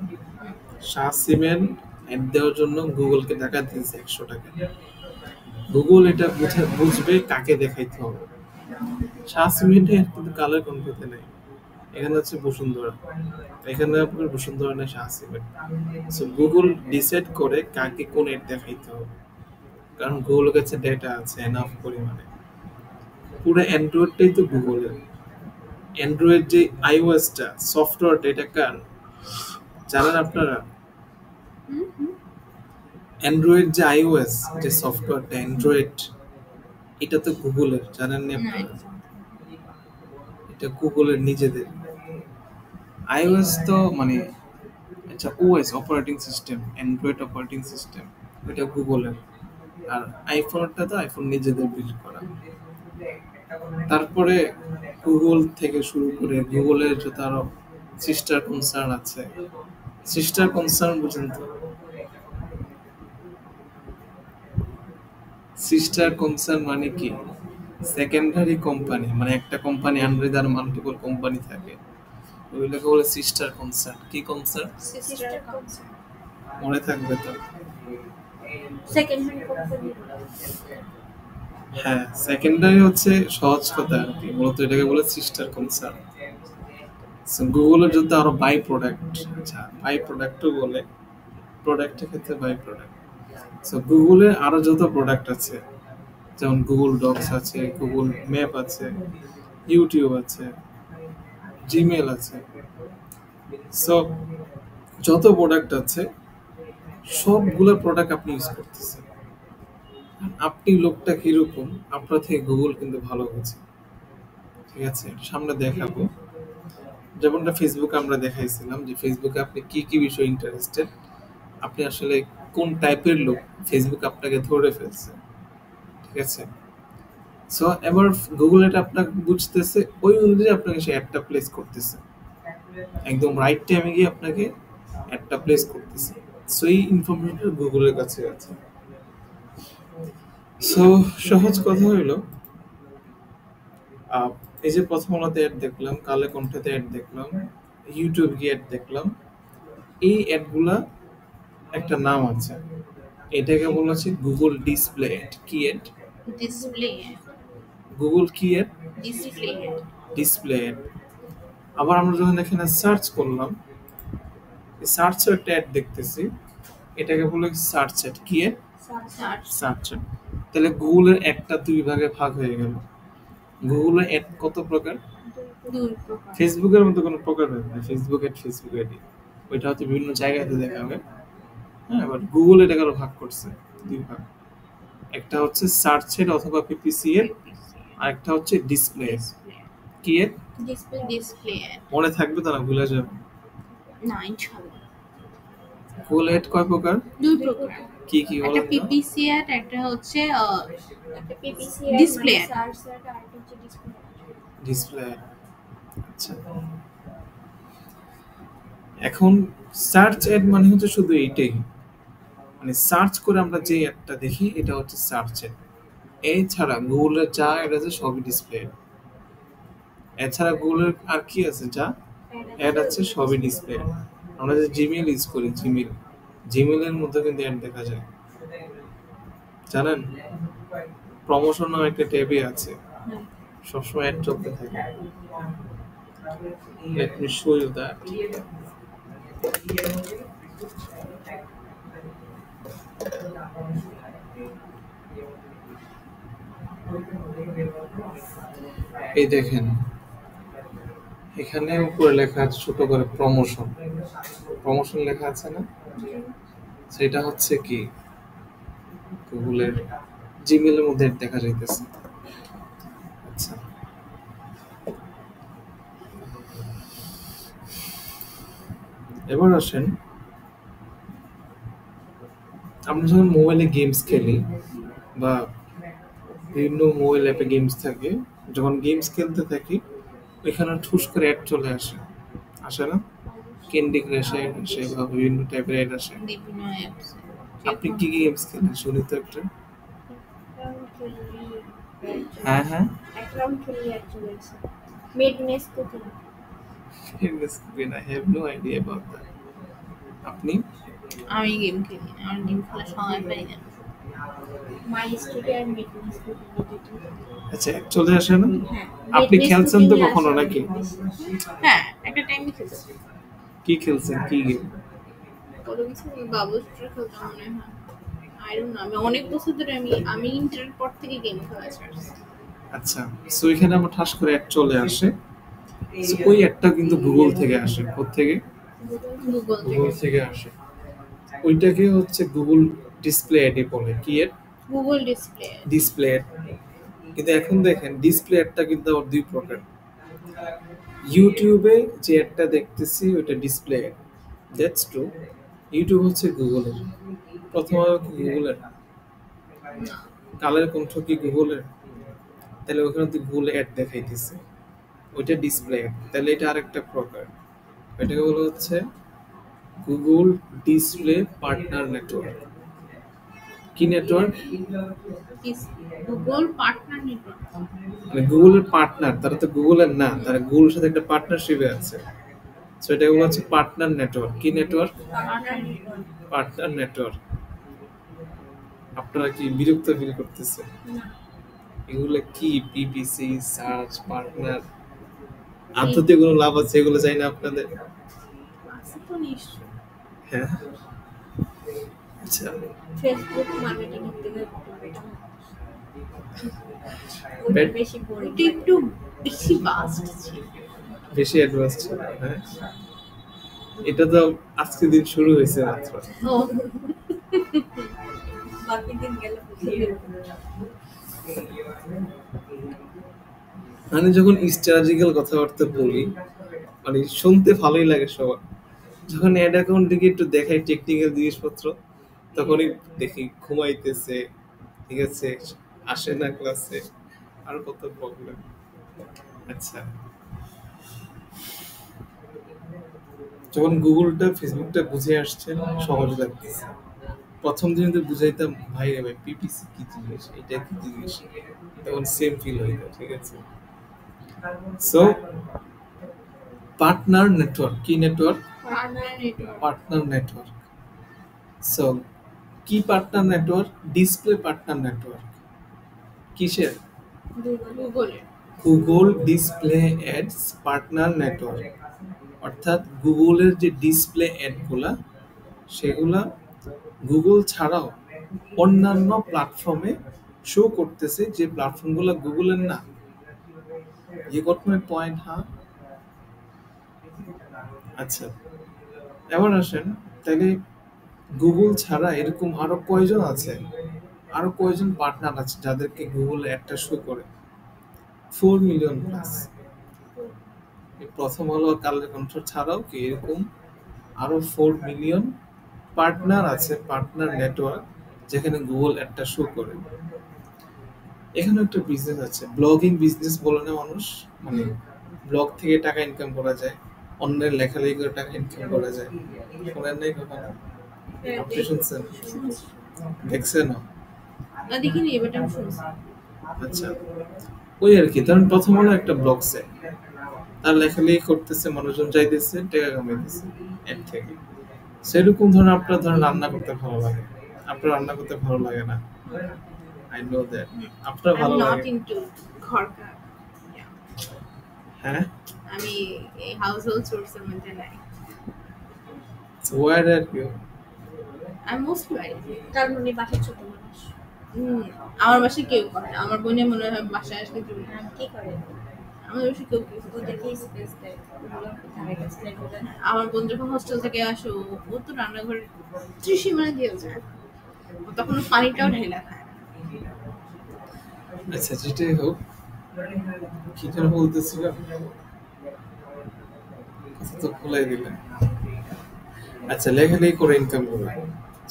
শাসিমেন্ট অ্যাড দেওয়ার জন্য গুগলকে টাকা দিয়েছে 100 টাকা। গুগল এটা বুঝবে কাকে দেখাইতে হবে। শাসিমেন্টে কিন্তু কালার কনফিউতে নাই, এখানে হচ্ছে বসুন্ধরা, এখানে আপনার বসুন্ধরা নেই শাসিমেন্ট। সো গুগল ডিসাইড করে কাকে কোন অ্যাড দেখাইতে হবে, কারণ গুগলের কাছে ডেটা আছে এনাফ পরিমাণে। পুরো অ্যান্ড্রয়েডটাই তো গুগলের। অ্যান্ড্রয়েড যে আইওএসটা সফটওয়্যারটা এটা কার জানেন আপনারা? অ্যান্ড্রয়েড যে আইওএস যে সফটওয়্যারটা অ্যান্ড্রয়েড, এটা তো গুগলের, জানেন না আপনারা? এটা গুগলের নিজেদের। আইওএস তো মানে আচ্ছা OS operating system, Android operating system এটা গুগলের, আর আইফোনটা তো আইফোন নিজেদের বিল্ড করা। তারপরে গুগল থেকে শুরু করে গুগলের যত আরো সিস্টার কনসার্ন আছে। সিস্টার কনসার্ন বুঝেন তো? সিস্টার কনসার্ন মানে কি? সেকেন্ডারি কোম্পানি, মানে একটা কোম্পানি আন্ডারে যার মাল্টিপল কোম্পানি থাকে, ওইগুলোকে বলে সিস্টার কনসার্ন। কি কনসার্ন? সিস্টার কনসার্ন মনে থাকবে তো? Second hand company. হ্যাঁ সেকেন্ডারি হচ্ছে সহজ কথা আর কি, মূলত এটাকে বলে সিস্টার কনসার্ন। গুগলের যদি আরো বাই প্রোডাক্ট, আচ্ছা বাই প্রোডাক্টও বলে, প্রোডাক্টের ক্ষেত্রে বাই প্রোডাক্ট। সো গুগলের আরো যত প্রোডাক্ট আছে, যেমন গুগল ডক্স আছে, গুগল ম্যাপ আছে, ইউটিউব আছে, জিমেল আছে, সো যত প্রোডাক্ট আছে সবগুলো প্রোডাক্ট আপনি ইউজ করতেছেন। আপনি লোকটা কিরকম আপনার থেকে গুগল কিন্তু ভালো বুঝে, ঠিক আছে? সামনে দেখাবো, যেমনটা ফেসবুকে আমরা দেখাইছিলাম যে ফেসবুকে আপনি কি কি বিষয়ে ইন্টারেস্টেড, আপনি আসলে কোন টাইপের লোক ফেসবুক আপনাকে ধরে ফেলছে, ঠিক আছে? সো এবার গুগল এটা আপনাকে বুঝতেছে, ওই অনুযায়ী আপনাকে সে অ্যাডটা প্লেস করতেছে, একদম রাইট টাইমে গিয়ে আপনাকে অ্যাডটা প্লেস করতেছে। সো এই ইনফরমেশনটা গুগলের কাছে আছে। সো সহজ কথা হইলো এই যে প্রথম আলোতে অ্যাড দেখলাম, কালে কণ্ঠেতে অ্যাড দেখলাম, ইউটিউব গিয়ে অ্যাড দেখলাম, এই অ্যাডগুলা একটা নাম আছে, এটাকে বলা হচ্ছে গুগল ডিসপ্লে অ্যাড। কি অ্যাড? ডিসপ্লে গুগল কি অ্যাড? Display display ad. আবার আমরা যখন এখানে সার্চ করলাম, সার্চের একটা অ্যাড দেখতেছি, এটাকে বলে সার্চ অ্যাড। কি অ্যাড? Search search add. তাহলে গুগলের অ্যাডটা দুই ভাগে ভাগ হয়ে গেল। গুগলের অ্যাড কত প্রকার? দুই প্রকার। ফেসবুকের মতো কোনো প্রকার হবে না, ফেসবুক অ্যাড ফেসবুক অ্যাডই, ওইটা হচ্ছে বিভিন্ন জায়গাতে দেখাবে। হ্যাঁ, এবার গুগল এটাকে আরো ভাগ করছে দুই ভাগ, একটা হচ্ছে সার্চ অ্যাড অথবা পিপিসি অ্যাড, আর একটা হচ্ছে ডিসপ্লে অ্যাড। কি অ্যাড? ডিসপ্লে মনে থাকবে তো না, ভুলে যাবে না ইনশাআল্লাহ। গুগল অ্যাড কয় প্রকার? দুই প্রকার। কি কি একটা বলেন তো? পিপিসি অ্যাড, একটা হচ্ছে একটা PPC Display ad. Search ad আর একটা হচ্ছে ডিসপ্লে। Display ad. আচ্ছা এখন সার্চ অ্যাড মানে হচ্ছে শুধু এইটাই, মানে সার্চ করে আমরা যে অ্যাডটা দেখি এটা হচ্ছে সার্চ অ্যাড। এছাড়া গুগলের যা অ্যাড আছে সবই ডিসপ্লে অ্যাড। এছাড়া গুগলের আর কি আছে যা অ্যাড আছে সবই ডিসপ্লে অ্যাড। আমরা যে জিমেল ইউজ করি, জিমেলের মধ্যে কিন্তু অ্যাড দেখা যায়, জানেন? প্রমোশন নামে একটা ট্যাবে আছে, সবসময় অ্যাড চলতে থাকে। Let me show you that. এই দেখেন এখানে উপরে লেখা আছে ছোট করে প্রমোশন প্রমোশন লেখা আছে না সেটা হচ্ছে কি গুগলের জিমেলের মধ্যে দেখা যাইতেছে আচ্ছা এবার আসেন আমরা যখন মোবাইলে গেমস খেলি বা বিভিন্ন মোবাইল অ্যাপে গেমস থাকে যখন গেমস খেলতে থাকি ওইখানে ঠুস করে অ্যাড চলে আসে আসে না ক্যান্ডি ক্রাশ অ্যাড আসে বা বিভিন্ন টাইপের অ্যাড আসে বিভিন্ন অ্যাপস আপনি কি কি গেমস খেলেন শুনি তো একটা হ্যাঁ হ্যাঁ অ্যাকাউন্ট খুললে চলে আসে মেডনেস কোথায় I have no idea about that. আপনি আমি গেম খেলি না আমার গেম খেলার সময় পাই না মাই স্টুডিও আর মেডনেস কোথায় আচ্ছা চলে আসে না হ্যাঁ আপনি Madness খেলছেন তো Cooking-এ কখনো আসে নাকি Madness। হ্যাঁ একটা টাইমে খেলছি কি খেলছেন কি গেম কত কিছু বাবল শুটার খেলতাম মনে হয় আই ডোন্ট নো আমি অনেক বছর ধরে আমি ইন্টারের পর থেকে গেম খেলা ছাড়ছি আচ্ছা সো এখানে আমার ঠাস করে অ্যাড চলে আসে So, ওই অ্যাডটা কিন্তু গুগল থেকে আসে কোত্থেকে গুগল গুগল থেকে থেকে আসে ওইটাকে হচ্ছে গুগল ডিসপ্লে অ্যাডই বলে কি add Google display display ad কিন্তু এখন দেখেন ডিসপ্লে অ্যাডটা কিন্তু আবার দুই প্রকার ইউটিউবে যে অ্যাডটা দেখতেছি ওটা display ad that's true YouTube হচ্ছে গুগলের প্রথম আলো কি গুগলের কালের কণ্ঠ কি গুগলের তাহলে ওখানে তো গুগল অ্যাড দেখাইতেছে ওইটা ডিসপ্লে অ্যাড তাহলে এটা আরেকটা প্রকার এটাকে বলা হচ্ছে গুগল ডিসপ্লে পার্টনার নেটওয়ার্ক কি নেটওয়ার্ক গুগল পার্টনার নেটওয়ার্ক মানে গুগলের পার্টনার তারা তো গুগলের না তারা গুগলের সাথে একটা পার্টনারশিপে আছে সো এটা বলা হচ্ছে পার্টনার নেটওয়ার্ক কি নেটওয়ার্ক পার্টনার নেটওয়ার্ক আপনারা কি বিরক্ত ফিল করতেছে এগুলো কি পিপিসি সার্চ পার্টনার আন্তর্জাতিক কোনো লাভ আছে এগুলো চাই না আপনাদের আছে তো নিশ্চয় হ্যাঁ আচ্ছা ফেসবুক মার্কেটিং থেকে Bad- বেশি পড়ে এটা একটু বেশি বাস্ট ছিল বেশি অ্যাডভান্স ছিল হ্যাঁ এটা তো আজকে দিন শুরু হয়েছে মাত্র ও বাকি দিন গেলে মানে যখন স্ট্র্যাটেজিক্যাল কথাবার্তা বলি মানে শুনতে ভালোই লাগে সবার যখন অ্যাড অ্যাকাউন্ট থেকে একটু দেখাই টেকনিক্যাল জিনিসপত্র তখনই দেখি ঘুমাইতেছে ঠিক আছে আসে না ক্লাসে আর কত প্রবলেম আচ্ছা যখন গুগলটা ফেসবুকটা বুঝে আসছেন সহজ লাগতেছে প্রথম দিন তো বুঝাইতাম ভাই রে ভাই পিপিসি কি জিনিস এটা কি জিনিস তখন সেম ফিল হইতো ঠিক আছে সো পার্টনার নেটওয়ার্ক কি network partner network partner network so কি partner network display partner network কিসের গুগলের Google display ads partner network অর্থাৎ গুগলের যে ডিসপ্লে অ্যাডগুলা সেগুলা গুগল ছাড়াও অন্যান্য প্ল্যাটফর্মে শো করতেছে যে প্ল্যাটফর্মগুলো গুগলের না ইয়ে গট মাই পয়েন্ট হ্যাঁ আচ্ছা এবার আসেন তাহলে গুগল ছাড়া এরকম আরো কয়জন আছে আরো কয়জন পার্টনার আছে যাদেরকে গুগল একটা শো করে 4 মিলিয়ন প্লাস প্রথম হলো কালের কণ্ঠ ছাড়াও কি এরকম আরো 4 মিলিয়ন পার্টনার আছে পার্টনার নেটওয়ার্ক যেখানে গুগল একটা শো করে এখানে একটা বিজনেস আছে ব্লগিং বিজনেস বলে না মানুষ মানে ব্লগ থেকে টাকা ইনকাম করা যায় অন্যের লেখালেখি করে টাকা ইনকাম করা যায় শোনেন নাই কখনো আপনি শুনছেন দেখছেন না দেখিনি এবারটা আমি শুনছি আচ্ছা ওই আর কি ধরেন প্রথম হলো একটা ব্লগ সেট তার লেখালেখি করতেছে মানুষজন যাইতেছে টাকা কামাইতেছে এর থেকে সেরকম ধরেন আপনার ধরেন রান্না করতে ভালো লাগে আপনার রান্না করতে ভালো লাগে না আই নো দ্যাট আপনার I'm ভালো not লাগে into ঘর কাজ হ্যাঁ আমি এই হাউস হোল্ড সোর্সের মধ্যে নাই Where are you? আমি মোস্টলি বাইরে। কারণ উনি বাসার ছোট মানুষ। আমার বাসায় কেউ করে না। আমার বোনের মনে হয় বাসায় আসলে কেউ না। কি করে? আমাদের বাসায় কেউ কিছু করে না। ওদেরকে স্পেস দেয়, ওগুলো ধারে কাছে দেয় বলে। আমার বোন যখন হোস্টেল থেকে আসে ও তো রান্নাঘরে ত্রিসীমানা দিয়ে যায়। ও তখন পানিটাও ঢেলা খায় না। আচ্ছা, যেটাই হোক, কি যেন বলতেছিলাম, কথা তো ভুলাই দিলেন। আচ্ছা, লেখালেখি করে ইনকাম করবেন।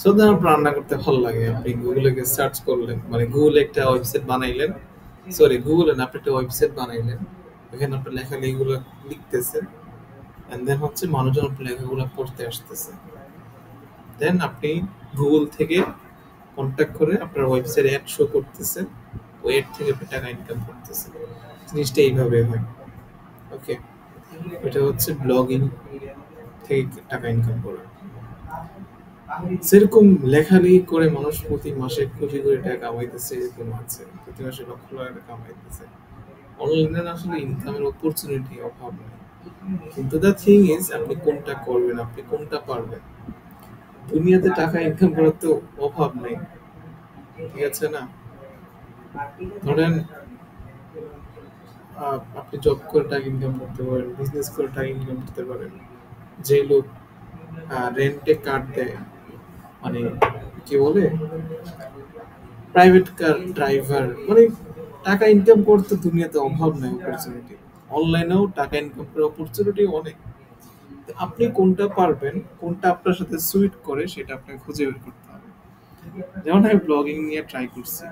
সো ধরুন আপনার রান্না করতে ভালো লাগে, আপনি গুগলে গিয়ে সার্চ করলেন, মানে গুগলে একটা ওয়েবসাইট বানাইলেন, সরি গুগলে না, আপনি একটা ওয়েবসাইট বানাইলেন, এখানে আপনার লেখালেখিগুলো লিখতেছেন, এন্ড দেন হচ্ছে মানুষজন আপনার লেখাগুলো পড়তে আসতেছে, দেন আপনি গুগল থেকে কন্ট্যাক্ট করে আপনার ওয়েবসাইটে অ্যাড শো করতেছেন, ওই অ্যাড থেকে আপনি টাকা ইনকাম করতেছেন। জিনিসটা এইভাবে হয়। ওকে, এটা হচ্ছে ব্লগিং থেকে টাকা ইনকাম করা। সেরকম লেখালেখি করে মানুষ প্রতি মাসে কোটি কোটি টাকা কামাইতেছে, এরকম আছে প্রতি মাসে লক্ষ লক্ষ টাকা কামাইতেছে। অনলাইনে আসলে ইনকামের অপরচুনিটি অভাব নেই, কিন্তু দ্য থিং ইজ আপনি কোনটা করবেন, আপনি কোনটা পারবেন। দুনিয়াতে টাকা ইনকাম করার তো অভাব নেই, ঠিক আছে না? ধরেন আপনি জব করে টাকা ইনকাম করতে পারেন, বিজনেস করে টাকা ইনকাম করতে পারেন। যে লোক রেন্টে কার দেয়, মানে কি বলে, প্রাইভেট কার ড্রাইভার, মানে টাকা ইনকাম করতে দুনিয়াতে অভাব নেই অপরচুনিটি। অনলাইনেও টাকা ইনকাম করার অপরচুনিটি অনেক। তো আপনি কোনটা পারবেন, কোনটা আপনার সাথে সুইট করে, সেটা আপনাকে খুঁজে বের করতে হবে। যেমন আমি ব্লগিং নিয়ে ট্রাই করছি,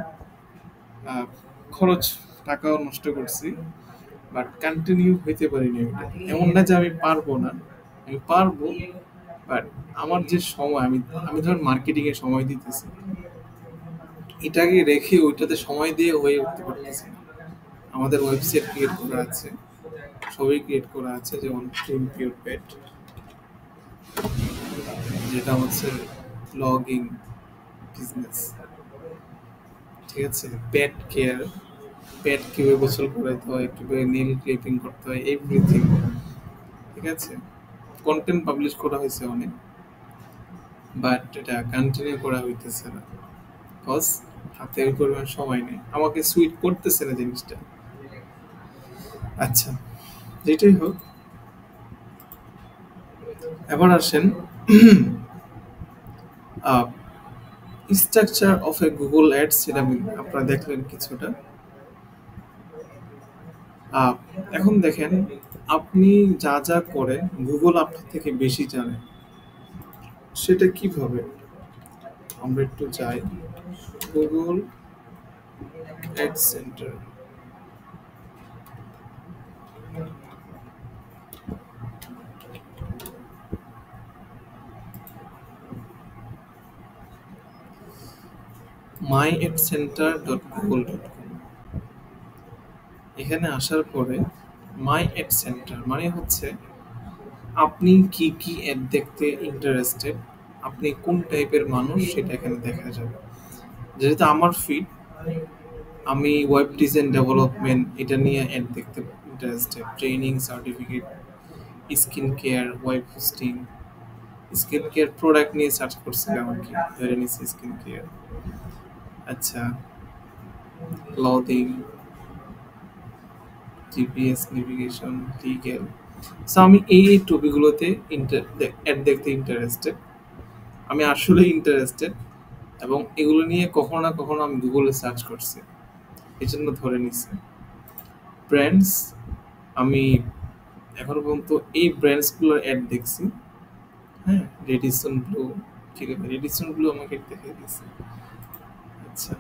খরচ টাকাও নষ্ট করছি, বাট কন্টিনিউ হইতে পারিনি ওটা। এমন না যে আমি পারবো না, আমি পারবো, বাট আমার যে সময়, আমি ধর মার্কেটিং এ সময় দিতেছি, এটাকে রেখে ওইটাতে সময় দিয়ে হয়ে উঠতে পারতেছি না। আমাদের ওয়েবসাইট ক্রিয়েট করা আছে, সবই ক্রিয়েট করা আছে, যেমন ক্রিম পিওর পেট, যেটা হচ্ছে ব্লগিং বিজনেস, ঠিক আছে? পেট কেয়ার, পেট কিভাবে গোসল করাইতে হয়, কিভাবে নীল ক্লিপিং করতে হয়, এভরিথিং, ঠিক আছে? কন্টেন্ট পাবলিশ করা হয়েছে অনেক, বাট এটা কন্টিনিউ করা হইতেছে না, বিকজ হাতে ওই পরিমাণ সময় নেই, আমাকে সুইট করতেছে না জিনিসটা। আচ্ছা, যেটাই হোক, এবার আসেন structure of A Google ads, সেটা আপনারা দেখলেন কিছুটা। এখন দেখেন, আপনি যা যা করেন গুগল আপনার থেকে বেশি জানে, সেটা কিভাবে? আমরা একটু যাই গুগল অ্যাড সেন্টার। myadcenter.google.com, এখানে আসার পরে মাই অ্যাড সেন্টার মানে হচ্ছে আপনি কি কি অ্যাড দেখতে ইন্টারেস্টেড, আপনি কোন টাইপের মানুষ, সেটা এখানে দেখা যাবে। যেহেতু আমার ফিড, আমি ওয়েব ডিজাইন ডেভেলপমেন্ট এটা নিয়ে অ্যাড দেখতে interested, training, certificate, skin care, web hosting, skin care product নিয়ে সার্চ করছিলাম আর কি, ধরে নিচ্ছি স্কিন কেয়ার। আচ্ছা, clothing, GPS navigation, legal. So আমি এই টপিকগুলোতে অ্যাড দেখতে ইন্টারেস্টেড, আমি আসলে ইন্টারেস্টেড, এবং এগুলো নিয়ে কখনো না কখনো আমি গুগলে সার্চ করছি, এই জন্য ধরে নিছি। ব্র্যান্ডস, আমি এখনো পর্যন্ত এই ব্র্যান্ডসগুলোর অ্যাড দেখছি। হ্যাঁ, রেডিসন ব্লু, ঠিক আছে, রেডিসন ব্লু আমাকে দেখে দিয়েছে। আচ্ছা,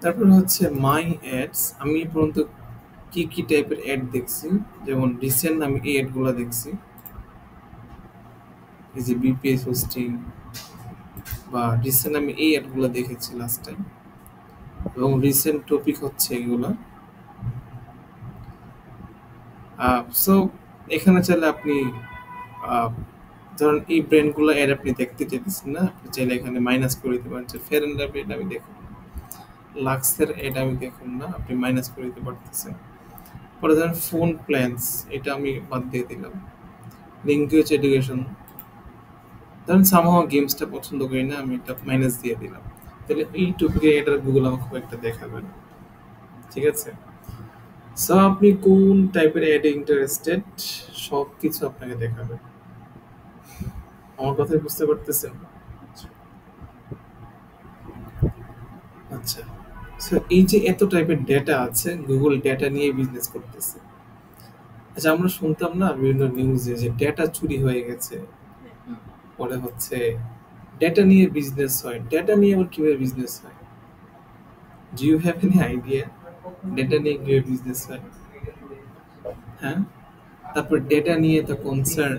তারপর হচ্ছে মাই অ্যাডস, আমি এ পর্যন্ত কি কি টাইপের অ্যাড দেখছি, যেমন রিসেন্ট আমি এই অ্যাডগুলো দেখছি, এই যে বিপিএস হোস্টিং, বা রিসেন্ট আমি এই অ্যাডগুলো দেখেছি লাস্ট টাইম, এবং রিসেন্ট টপিক হচ্ছে এগুলো। সো এখানে চাইলে আপনি ধরুন এই ব্র্যান্ডগুলো অ্যাড আপনি দেখতে চাইতেছেন না, আপনি চাইলে এখানে মাইনাস করে দিতে পারেন, যে ফেয়ার অ্যান্ড লাভলি এটা আমি দেখুন না, লাক্সের অ্যাড আমি দেখুন না, আপনি মাইনাস করে দিতে পারতেছেন। পরে ধরেন ফোন প্ল্যানস, এটা আমি বাদ দিয়ে দিলাম। ল্যাঙ্গুয়েজ এডুকেশন, ধরেন সামহাও গেমসটা পছন্দ করি না, আমি এটা মাইনাস দিয়ে দিলাম। তাহলে এই টপিকে এটা গুগল আমার খুব একটা দেখাবে না, ঠিক আছে? সো আপনি কোন টাইপের অ্যাডে ইন্টারেস্টেড সব কিছু আপনাকে দেখাবে। আমার কথা বুঝতে পারতেছেন? আচ্ছা, সো এই যে এত টাইপের ডেটা আছে, গুগল ডেটা নিয়ে বিজনেস করতেছে। আচ্ছা, আমরা শুনতাম না বিভিন্ন নিউজে যে ডেটা চুরি হয়ে গেছে, পরে হচ্ছে ডেটা নিয়ে বিজনেস হয়। ডেটা নিয়ে আবার কিভাবে বিজনেস হয়? Do you have any idea data নিয়ে কিভাবে বিজনেস হয়? হ্যাঁ, তারপর ডেটা নিয়ে তো কনসার্ন,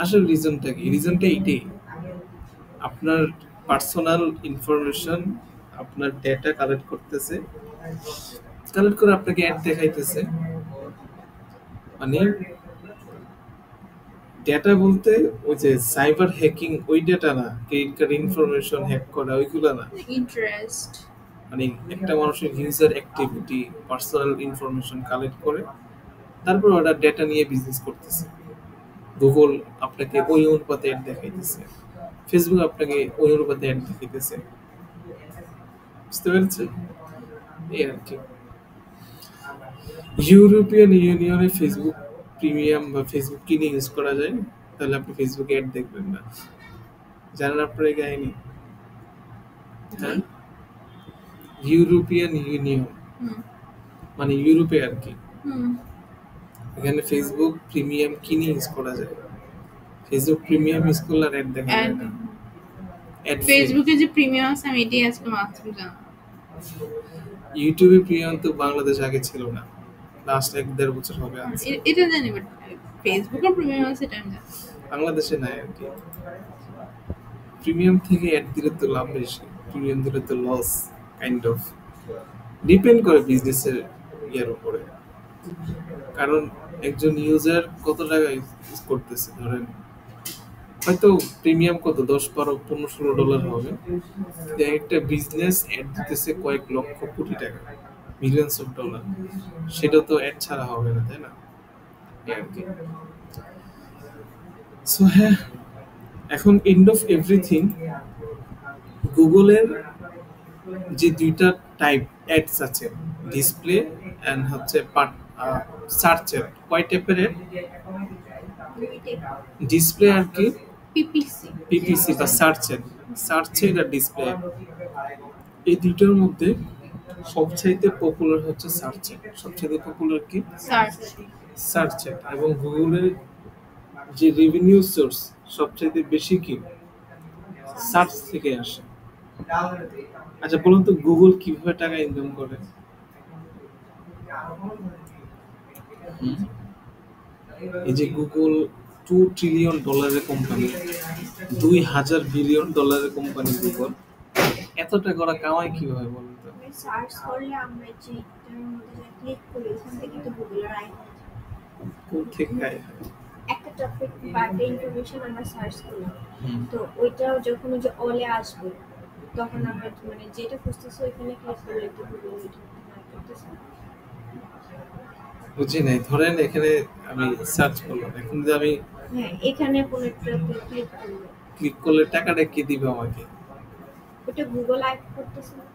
আসল রিজনটা কি? রিজনটা এইটাই, আপনার পার্সোনাল ইনফরমেশন, আপনার ডেটা কালেক্ট করতেছে, কালেক্ট করে আপনাকে অ্যাড দেখাইতেছে। মানে ডেটা বলতে ওই যে সাইবার হ্যাকিং, ওই ডেটা না, ক্রেডিট কার্ড ইনফরমেশন হ্যাক করা ওইগুলো না। ইন্টারেস্ট, মানে একটা মানুষের user activity, personal information collect করে তারপর ওরা ডেটা নিয়ে বিজনেস করতেছে। গুগল আপনাকে ওই অনুপাতে অ্যাড দেখাইতেছে, ফেসবুক আপনাকে ওই অনুপাতে অ্যাড দেখাইতেছে। বুঝতে পেরেছেন? এই আর কি। ইউরোপিয়ান ইউনিয়নে ফেসবুক প্রিমিয়াম বা ফেসবুক কিনে ইউজ করা যায়, তাহলে আপনি ফেসবুকে অ্যাড দেখবেন না। জানেন আপনার এই কাহিনী? হ্যাঁ, ইউরোপিয়ান ইউনিয়ন মানে ইউরোপে আর কি, এখানে ফেসবুক প্রিমিয়াম কিনে ইউজ করা যায়। ফেসবুক প্রিমিয়াম ইউজ করলে আর অ্যাড দেখা যায় না। অ্যাড ফেসবুকে যে প্রিমিয়াম আছে আমি এটাই আজকে মাত্র জানলাম। ইউটিউবে প্রিমিয়াম তো বাংলাদেশ আগে ছিল না, লাস্ট 1-1.5 বছর হবে আছে। এটা জানি, বাট ফেসবুকের প্রিমিয়াম আছে এটা আমি জানি। বাংলাদেশে নাই আর কি। প্রিমিয়াম থেকে অ্যাড দিলে তো লাভ বেশি, প্রিমিয়াম দিলে তো লস কাইন্ড অফ। ডিপেন্ড করে বিজনেসের ইয়ার উপরে, কারণ একজন ইউজার কত টাকা ইউজ করতেছে। ধরেন হয়তো প্রিমিয়াম কত, $10, $12, $15, $16 হবে। একটা বিজনেস অ্যাড দিতেছে কয়েক লক্ষ কোটি টাকা, মিলিয়নস অফ ডলার, সেটা তো অ্যাড ছাড়া হবে না, তাই না? এই আর কি। সো হ্যাঁ, এখন এন্ড অফ এভরিথিং, গুগলের যে দুইটা টাইপ অ্যাডস আছে, ডিসপ্লে এন্ড হচ্ছে সার্চের, কয় টাইপের অ্যাড? ডিসপ্লে আর কি পিপিসি, পিপিসি বা সার্চের, সার্চের আর ডিসপ্লে। এই দুইটার মধ্যে সবচাইতে পপুলার হচ্ছে সার্চের। সবচাইতে পপুলার কি? সার্চ। সার্চের। এবং গুগলের যে রেভিনিউ সোর্স সবচাইতে বেশি কি? সার্চ থেকে আসে। আচ্ছা বলুন তো, গুগল কিভাবে টাকা ইনকাম করে? এই যে গুগল $2 ট্রিলিয়ন কোম্পানি, 2000 বিলিয়ন ডলারের কোম্পানি গুগল, এত টাকা ওরা কামায় কিভাবে বলুন তো? সার্চ করলে আমরা যেটার মধ্যে ক্লিক করি ওখান থেকে তো গুগলের আয় হয়। কোন থেকে আয় হয়? একটা টপিক বা একটা ইনফরমেশন আমরা সার্চ করলাম, তো ওইটাও যখন ওই যে অলে আসবে তখন আমরা মানে যেটা খুঁজতেছি ওইখানে ক্লিক করলে তো গুগল ওইটা আয় করতেছে। বুঝি নাই। ধরেন এখানে আমি সার্চ করলাম, এখন যদি আমি হ্যাঁ, এখানে কোনো একটাতে ক্লিক করলে টাকাটা কে দিবে আমাকে? ওটা গুগল আয় করতেছে না।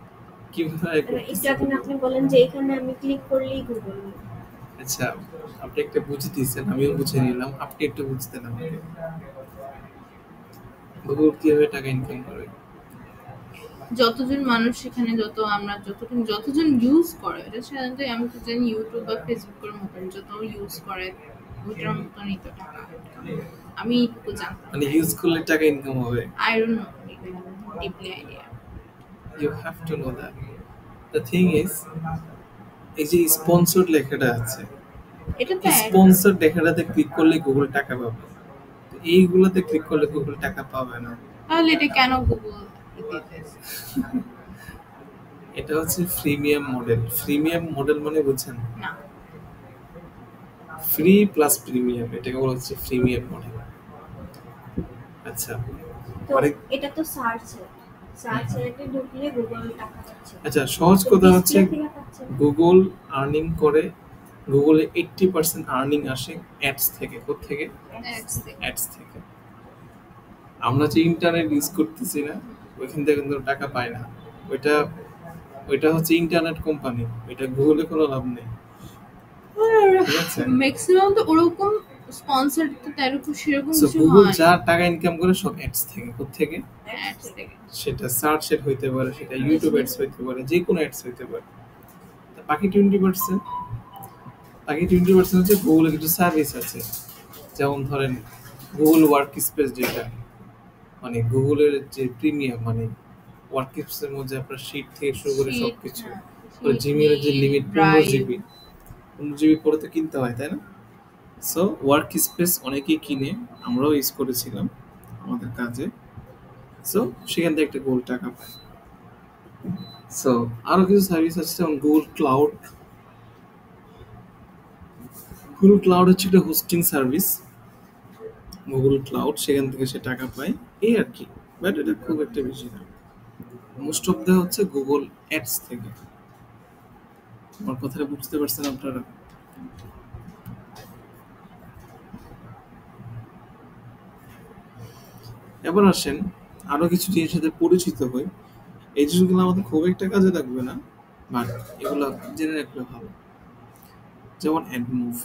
কিভাবে আয় মানে করতেছে? একটু আগে আপনি বলেন যে এখানে আমি ক্লিক করলেই গুগল। আচ্ছা, আপনি একটা বুঝে দিয়েছেন, আমিও বুঝে নিলাম, আপনি একটু বুঝতেন আমাকে। গুগল কিভাবে টাকা ইনকাম করে? যতজন মানুষ সেখানে, যতজন ইউজ করে, এটা সাধারণত আমি তো জানি ইউটিউব বা ফেসবুকের মতন যত ইউজ করে ওইটার মতনই তো টাকা। আমি এইটুকু জানতাম। মানে ইউজ করলে টাকা ইনকাম হবে? I don't know, deeply idea. You have to know that. The thing is, এই যে স্পন্সর লেখাটা আছে, এটা তো স্পন্সর লেখাটাতে ক্লিক করলে গুগল টাকা পাবে, তো এইগুলোতে ক্লিক করলে গুগল টাকা পাবে না। তাহলে এটা কেন গুগল দিতেছে? এটা হচ্ছে ফ্রিমিয়াম মডেল। ফ্রিমিয়াম মডেল মানে বুঝছেন? না, ফ্রি প্লাস প্রিমিয়াম, এটাকে বলা হচ্ছে ফ্রিমিয়াম মডেল। আচ্ছা, তো এটা তো সার্চে ঢুকলে গুগল টাকা পাচ্ছে। আচ্ছা সহজ কথা হচ্ছে গুগল আর্নিং করে গুগলে 80% আর্নিং আসে অ্যাডস থেকে। কোত্থেকে? Ads থেকে। অ্যাডস থেকে। আমরা যে ইন্টারনেট ইউজ করতেছি না, ওইখান থেকে কিন্তু টাকা পায় না। ওইটা ওইটা হচ্ছে ইন্টারনেট কোম্পানি, এটা গুগলে কোনো লাভ নেই। ঠিক আছে? ম্যাক্সিমাম তো ওরকম স্পন্সর তো এরকম সেরকম সো কিছু গুগল হয় যা টাকা ইনকাম করে সব অ্যাডস থেকে। কোত্থেকে? অ্যাডস থেকে। সেটা সার্চ এড হইতে পারে, সেটা ইউটিউব অ্যাডস হইতে পারে, যে কোনো অ্যাডস হইতে পারে। তা বাকি 20%, বাকি 20% হচ্ছে গুগলের কিছু সার্ভিস আছে। যেমন ধরেন গুগল ওয়ার্ক স্পেস, যেটা মানে গুগলের যে প্রিমিয়াম, মানে ওয়ার্ক স্পেসের মধ্যে আপনার শিট থেকে শুরু করে Sheet, সবকিছু। হ্যাঁ, জিমেইলের যে লিমিট 15 Drive, জিবি, 15 জিবি করে তো কিনতে হয়, তাই না? সো ওয়ার্ক স্পেস অনেকেই কিনে, আমরাও ইউজ করেছিলাম আমাদের কাজে। সো সেখান থেকে একটা গুগল টাকা পায়। সো আরো কিছু সার্ভিস আছে, যেমন গুগল ক্লাউড। গুগল ক্লাউড হচ্ছে একটা হোস্টিং সার্ভিস, গুগল ক্লাউড, সেখান থেকে সে টাকা পায়, এই আর কি। বাট এটা খুব একটা বেশি না। মোস্ট অফ দ্য হচ্ছে গুগল অ্যাডস থেকে। আমার কথাটা বুঝতে পারছেন আপনারা? এবার আসেন আরো কিছু জিনিসের সাথে পরিচিত হই। এই জিনিসগুলো আমাদের খুব একটা কাজে লাগবে না, বাট এগুলো জেনে রাখলে ভালো। যেমন অ্যাডমুভ।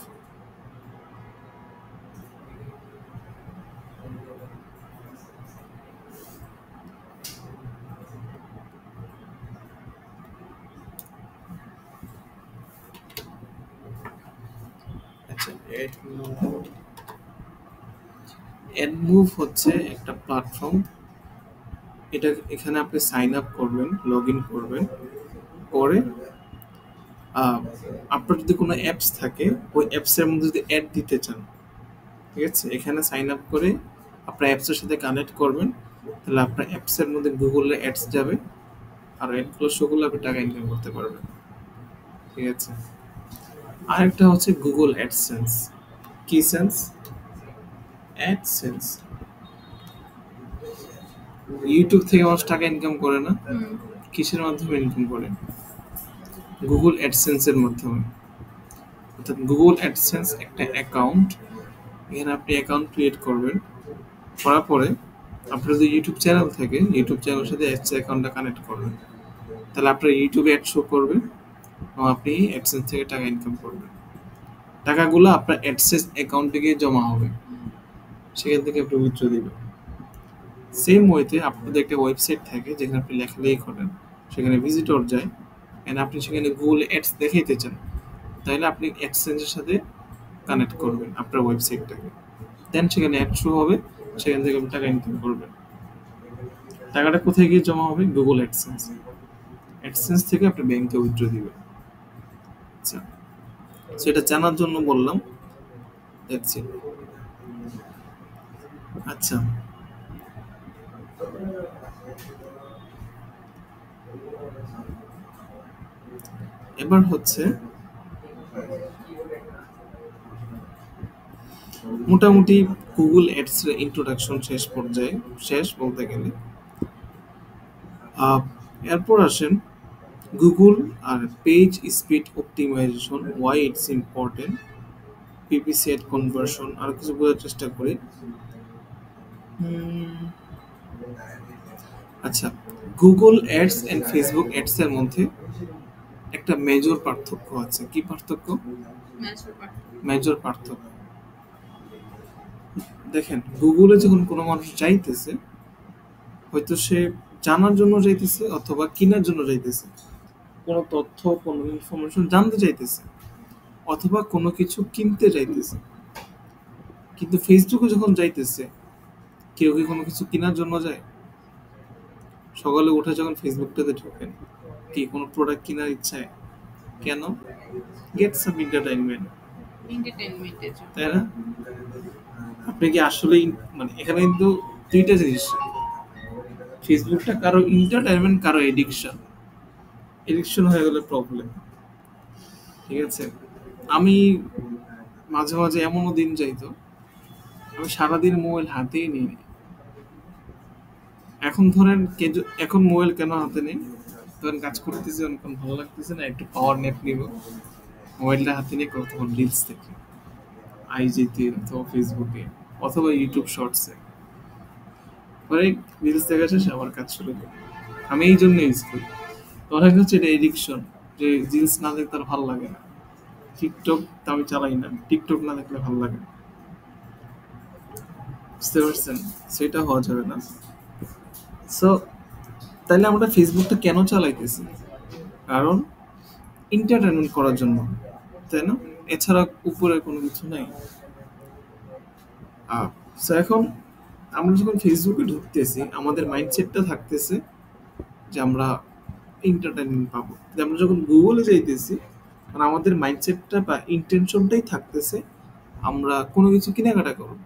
আচ্ছা, অ্যাডমুভ হচ্ছে একটা প্ল্যাটফর্ম। এখানে আপনি সাইন আপ করবেন, লগ ইন করবেন, করে আপনার যদি কোনো অ্যাপস থাকে, ওই অ্যাপসের মধ্যে যদি অ্যাড দিতে চান, ঠিক আছে, এখানে সাইন আপ করে আপনার অ্যাপসের সাথে কানেক্ট করবেন, তাহলে আপনার অ্যাপসের মধ্যে গুগলের অ্যাডস যাবে, আর অ্যাডগুলো শো করলে আপনি টাকা ইনকাম করতে পারবেন। ঠিক আছে। আরেকটা হচ্ছে গুগল অ্যাডসেন্স। কি সেন্স? অ্যাডসেন্স। ইউটিউব থেকে মানুষ টাকা ইনকাম করে না? কিসের মাধ্যমে ইনকাম করে? গুগল অ্যাডসেন্সের মাধ্যমে। অর্থাৎ গুগল অ্যাডসেন্স একটা অ্যাকাউন্ট, এখানে আপনি অ্যাকাউন্ট ক্রিয়েট করবেন, করার পরে আপনার যদি ইউটিউব চ্যানেল থাকে, ইউটিউব চ্যানেলের সাথে অ্যাডস অ্যাকাউন্টটা কানেক্ট করবেন, তাহলে আপনার ইউটিউবে অ্যাড শো করবে এবং আপনি অ্যাডসেন্স থেকে টাকা ইনকাম করবেন। টাকাগুলো আপনার অ্যাডসেন্স অ্যাকাউন্টে গিয়ে জমা হবে, সেখান থেকে আপনি উইথড্র দিবেন। সেম ওয়েতে আপনাদের একটা ওয়েবসাইট থাকে যেখানে আপনি লেখালেখি করেন, সেখানে ভিজিটর যায়, এন্ড আপনি সেখানে গুগল অ্যাডস দেখাইতে চান, তাহলে আপনি অ্যাডসেন্সের সাথে কানেক্ট করবেন আপনার ওয়েবসাইটটাকে, দেন সেখানে অ্যাড শো হবে, সেখান থেকে আপনি টাকা ইনকাম করবেন। টাকাটা কোথায় গিয়ে জমা হবে? Google AdSense. অ্যাডসেন্স থেকে আপনি ব্যাংকে উইথড্র দিবেন। আচ্ছা, সেটা জানার জন্য বললাম। That's it. আচ্ছা, এবার হচ্ছে মোটামুটি গুগল অ্যাডস এর ইন্ট্রোডাকশন শেষ পর্যায়ে, শেষ বলতে গেলে। এরপর আসেন গুগল আর page speed optimization, why it's important, PPC ad conversion, আর কিছু বোঝার চেষ্টা করি। আচ্ছা, Google ads and Facebook ads এর মধ্যে একটা মেজর পার্থক্য আছে। কি পার্থক্য? মেজর পার্থক্য। দেখেন, গুগলে যখন কোনো মানুষ যাইতেছে, হয়তো সে জানার জন্য যাইতেছে অথবা কেনার জন্য যাইতেছে, কোনো তথ্য, কোনো ইনফরমেশন জানতে চাইতেছে, অথবা কোনো কিছু কিনতে যাইতেছে। কিন্তু ফেসবুকে যখন যাইতেছে, কেউ কি কোনো কিছু কেনার জন্য যায়? সকালে উঠে যখন ফেসবুকটাতে ঢোকেন, কি কোনো প্রোডাক্ট কেনার ইচ্ছায়? কেন? গেট সাম এন্টারটেইনমেন্ট, তাই না? আপনি কি আসলেই, মানে এখানে কিন্তু দুইটা জিনিস, ফেসবুকটা কারো এন্টারটেইনমেন্ট, কারো এডিকশন। এডিকশন হয়ে গেলে প্রবলেম। ঠিক আছে। আমি মাঝে মাঝে এমনও দিন যাইতো, আমি সারাদিন মোবাইল হাতেই নিই। এখন ধরেন এখন মোবাইল কেন হাতে নেই? ধরেন কাজ করতেছি, অনেকক্ষণ ভালো লাগতেছে না, একটু পাওয়ার নেট নিব, মোবাইলটা হাতে নিয়ে তখন রিলস দেখি, আইজিতে অথবা ফেসবুকে অথবা ইউটিউব শর্টসে। পরে রিলস দেখা শেষে আবার কাজ শুরু করি। আমি এই জন্য ইউজ করি। ধরেন হচ্ছে এটা এডিকশন, যে রিলস না দেখতে তার ভালো লাগে না। টিকটক তো আমি চালাই না, টিকটক না দেখলে ভালো লাগে না। বুঝতে পারছেন? সেটা হওয়া যাবে না। সো তাহলে আমরা ফেসবুকটা কেন চালাইতেছি? কারণ এন্টারটেনমেন্ট করার জন্য, তাই না? এছাড়া উপরে কোনো কিছু নাই। সো এখন আমরা যখন ফেসবুকে ঢুকতেছি, আমাদের মাইন্ডসেটটা থাকতেছে যে আমরা এন্টারটেনমেন্ট পাবো। আমরা যখন গুগলে যাইতেছি, মানে আমাদের মাইন্ডসেটটা বা ইন্টেনশনটাই থাকতেছে আমরা কোনো কিছু কেনাকাটা করব,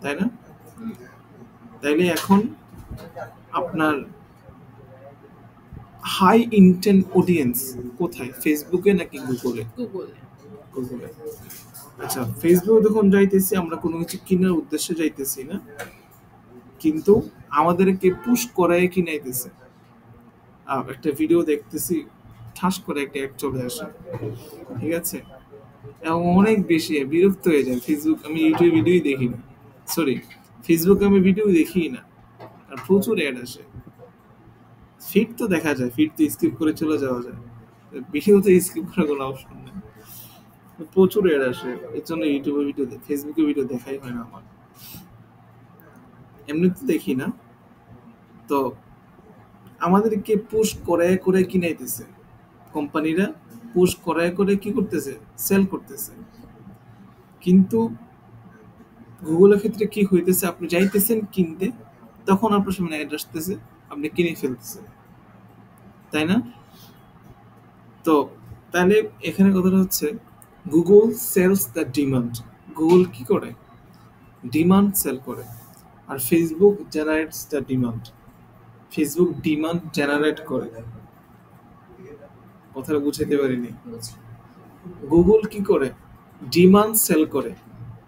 তাই না? তাইলে এখন আপনার হাই ইন্টেন্ট অডিয়েন্স কোথায়, ফেসবুকে নাকি গুগলে? গুগলে। আচ্ছা, ফেসবুকে যখন যাইতেছি আমরা কোনো কিছু কেনার উদ্দেশ্যে যাইতেছি না, কিন্তু আমাদেরকে পুশ করায় কিনাইতেছে। একটা ভিডিও দেখতেছি, ঠাস করে একটা অ্যাড চলে আসে, ঠিক আছে? এবং অনেক বেশি বিরক্ত হয়ে যায়। ফেসবুক আমি ইউটিউবে ভিডিওই দেখি না, সরি ফেসবুকে আমি ভিডিও দেখি না, আর প্রচুর অ্যাড আসে। ফিড তো দেখা যায়, ফিড তো স্কিপ করে চলে যাওয়া যায়, ভিডিও তো স্কিপ করার কোনো অপশন নেই। প্রচুর অ্যাড আসে, এর জন্য ইউটিউবে ভিডিও, ফেসবুকে ভিডিও দেখাই হয় না আমার, এমনি তো দেখি না। তো আমাদেরকে পুশ করে করে কিনাইতেছে কোম্পানিরা, পুশ করে করে কি করতেছে, সেল করতেছে। কিন্তু গুগলের ক্ষেত্রে কি হইতেছে, আপনি যাইতেছেন কিনতে, তখন আপনার সামনে অ্যাড আসতেছে, আপনি কিনে ফেলতেছেন, তাই না? তো তাহলে এখানে কথাটা হচ্ছে Google sells the demand. Google কি করে? ডিমান্ড সেল করে। আর Facebook generates the demand. Facebook demand generate করে। কথাটা বুঝাইতে পারিনি। গুগল কি করে? ডিমান্ড সেল করে।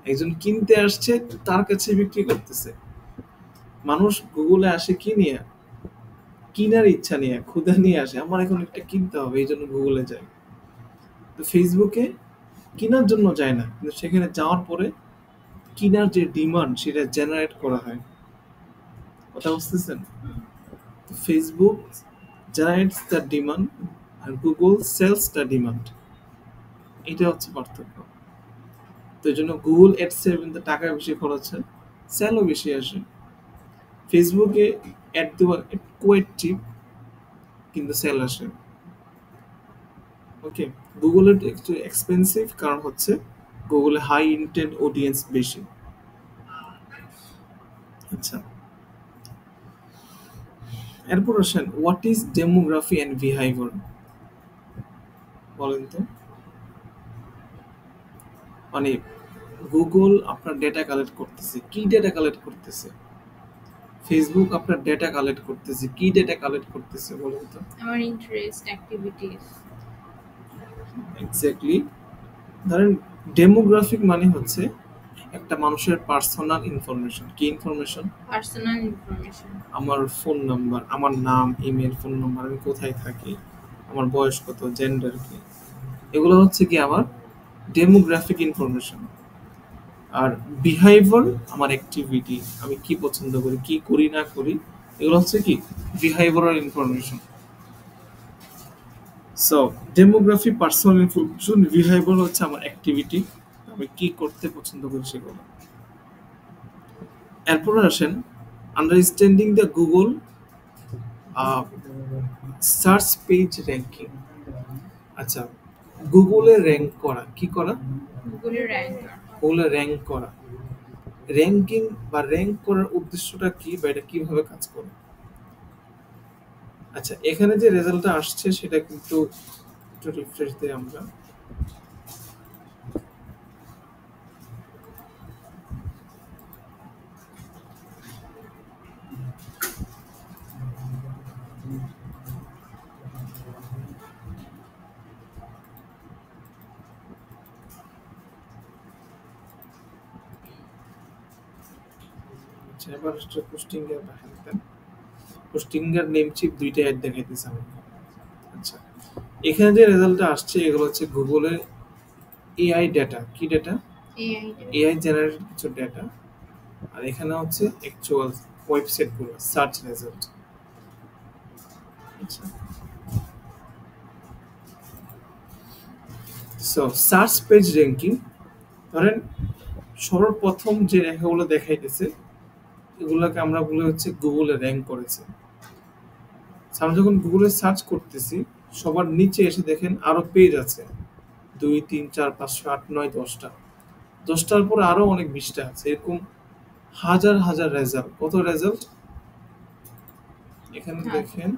একজন কিনতে আসছে, তার কাছে বিক্রি করতেছে। মানুষ গুগলে আসে কি নিয়ে? কিনার ইচ্ছা নিয়ে, ক্ষুধা নিয়ে আসে, আমার এখন একটা কিনতে হবে, এই জন্য গুগলে যায়। তো ফেসবুকে কেনার জন্য যায় না, কিন্তু সেখানে যাওয়ার পরে কিনার যে ডিমান্ড সেটা জেনারেট করা হয়। কথা বুঝতেছেন? ফেসবুক জেনারেটস দ্য ডিমান্ড আর গুগল সেলস দ্য ডিমান্ড, এটা হচ্ছে পার্থক্য। তো এই জন্য গুগল অ্যাডসে কিন্তু টাকা বেশি খরচ হয়, সেলও বেশি আসে। ফেসবুকে অ্যাড দেওয়া কোয়েট চিপ, কিন্তু সেল আসে। ওকে, গুগলের একটু এক্সপেন্সিভ, কারণ হচ্ছে গুগলে হাই ইন্টেন্ট অডিয়েন্স বেশি। আচ্ছা, এরপর আসেন what is demography and behaviour, বলেন তো। মানে গুগল আপনার ডেটা কালেক্ট করতেছে, কি ডেটা কালেক্ট করতেছে? ফেসবুক আপনার ডেটা কালেক্ট করতেছে, কি ডেটা কালেক্ট করতেছে বলেন তো? আমার ইন্টারেস্ট, অ্যাক্টিভিটিস। এক্স্যাক্টলি। ধরেন ডেমোগ্রাফিক মানে হচ্ছে একটা মানুষের পার্সোনাল ইনফরমেশন। কি ইনফরমেশন? Personal information. আমার ফোন নাম্বার, আমার নাম, ইমেল, ফোন নাম্বার, আমি কোথায় থাকি, আমার বয়স কত, জেন্ডার কি, এগুলো হচ্ছে কি আমার ডেমোগ্রাফিক ইনফরমেশন। আর বিহেভিয়ার আমার অ্যাক্টিভিটি, আমি কি পছন্দ করি, কি করি না করি, এগুলো হচ্ছে কি behavioural information. So demography personal information, behaviour হচ্ছে আমার অ্যাক্টিভিটি, আমি কি করতে পছন্দ করি সেগুলো। এরপর আসেন understanding the Google search page ranking. আচ্ছা, গুগলে র্যাঙ্ক করা, কি করা? গুগলে র্যাঙ্ক। গুগলে র্যাঙ্ক করা। র্যাঙ্কিং বা র্যাঙ্ক করার উদ্দেশ্যটা কি, বা এটা কিভাবে কাজ করে? আচ্ছা, এখানে যে রেজাল্টটা আসছে সেটা কিন্তু একটু রিফ্রেশ দিই আমরা। আচ্ছা, এবার হচ্ছে পোস্টিংয়ের দেখাতেন। পোস্টিংয়ের নেম চিপ দুইটা অ্যাড দেখাইতেছে আমাকে। আচ্ছা, এখানে যে রেজাল্টটা আসছে এগুলো হচ্ছে গুগলের এআই ডেটা। কি ডেটা? এআই এআই জেনারেটেড কিছু ডেটা। আর এখানে হচ্ছে অ্যাকচুয়াল ওয়েবসাইটগুলো সার্চ রেজাল্ট। আচ্ছা, সো সার্চ পেজ র্যাঙ্কিং, ধরেন সর্বপ্রথম যে রেখাগুলো দেখাইতেছে এগুলোকে আমরা বলি হচ্ছে গুগলে র্যাঙ্ক করেছে। আমরা যখন গুগলে সার্চ করতেছি সবার নিচে এসে দেখেন আরো পেজ আছে, 2 3 4 5 6 8 9 10টা, 10টার পরে আরো অনেক 20টা আছে, এরকম হাজার হাজার রেজাল্ট। কত রেজাল্ট এখানে হ্যাঁ। দেখেন,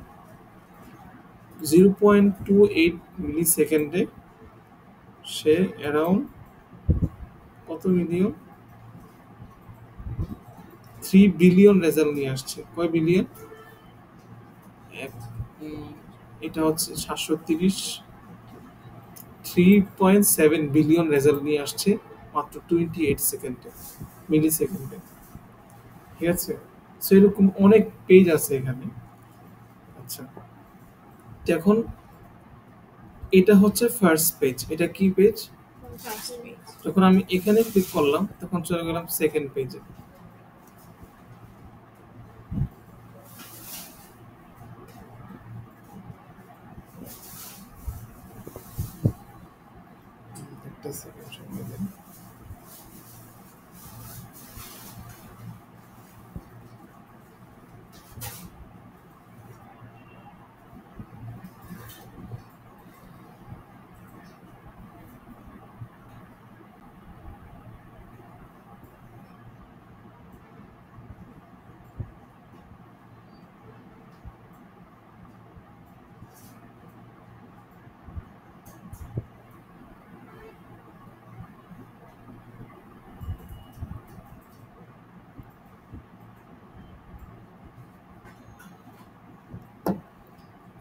0.28 মিলি সেকেন্ডে সে অ্যারাউন্ড কত মিলিয়ন, 3 বিলিয়ন রেজাল্ট নিয়ে আসছে। কয় বিলিয়ন? এটা হচ্ছে 730, 3.7 বিলিয়ন রেজাল্ট নিয়ে আসছে মাত্র 28 সেকেন্ডে, মিলি সেকেন্ডে। ঠিক আছে, সো এরকম অনেক পেজ আছে এখানে। আচ্ছা, এখন এটা হচ্ছে ফার্স্ট পেজ। এটা কি পেজ? First page. যখন আমি এখানে ক্লিক করলাম তখন চলে গেলাম সেকেন্ড পেজে। একটা সেকেন্ড সময় দিন।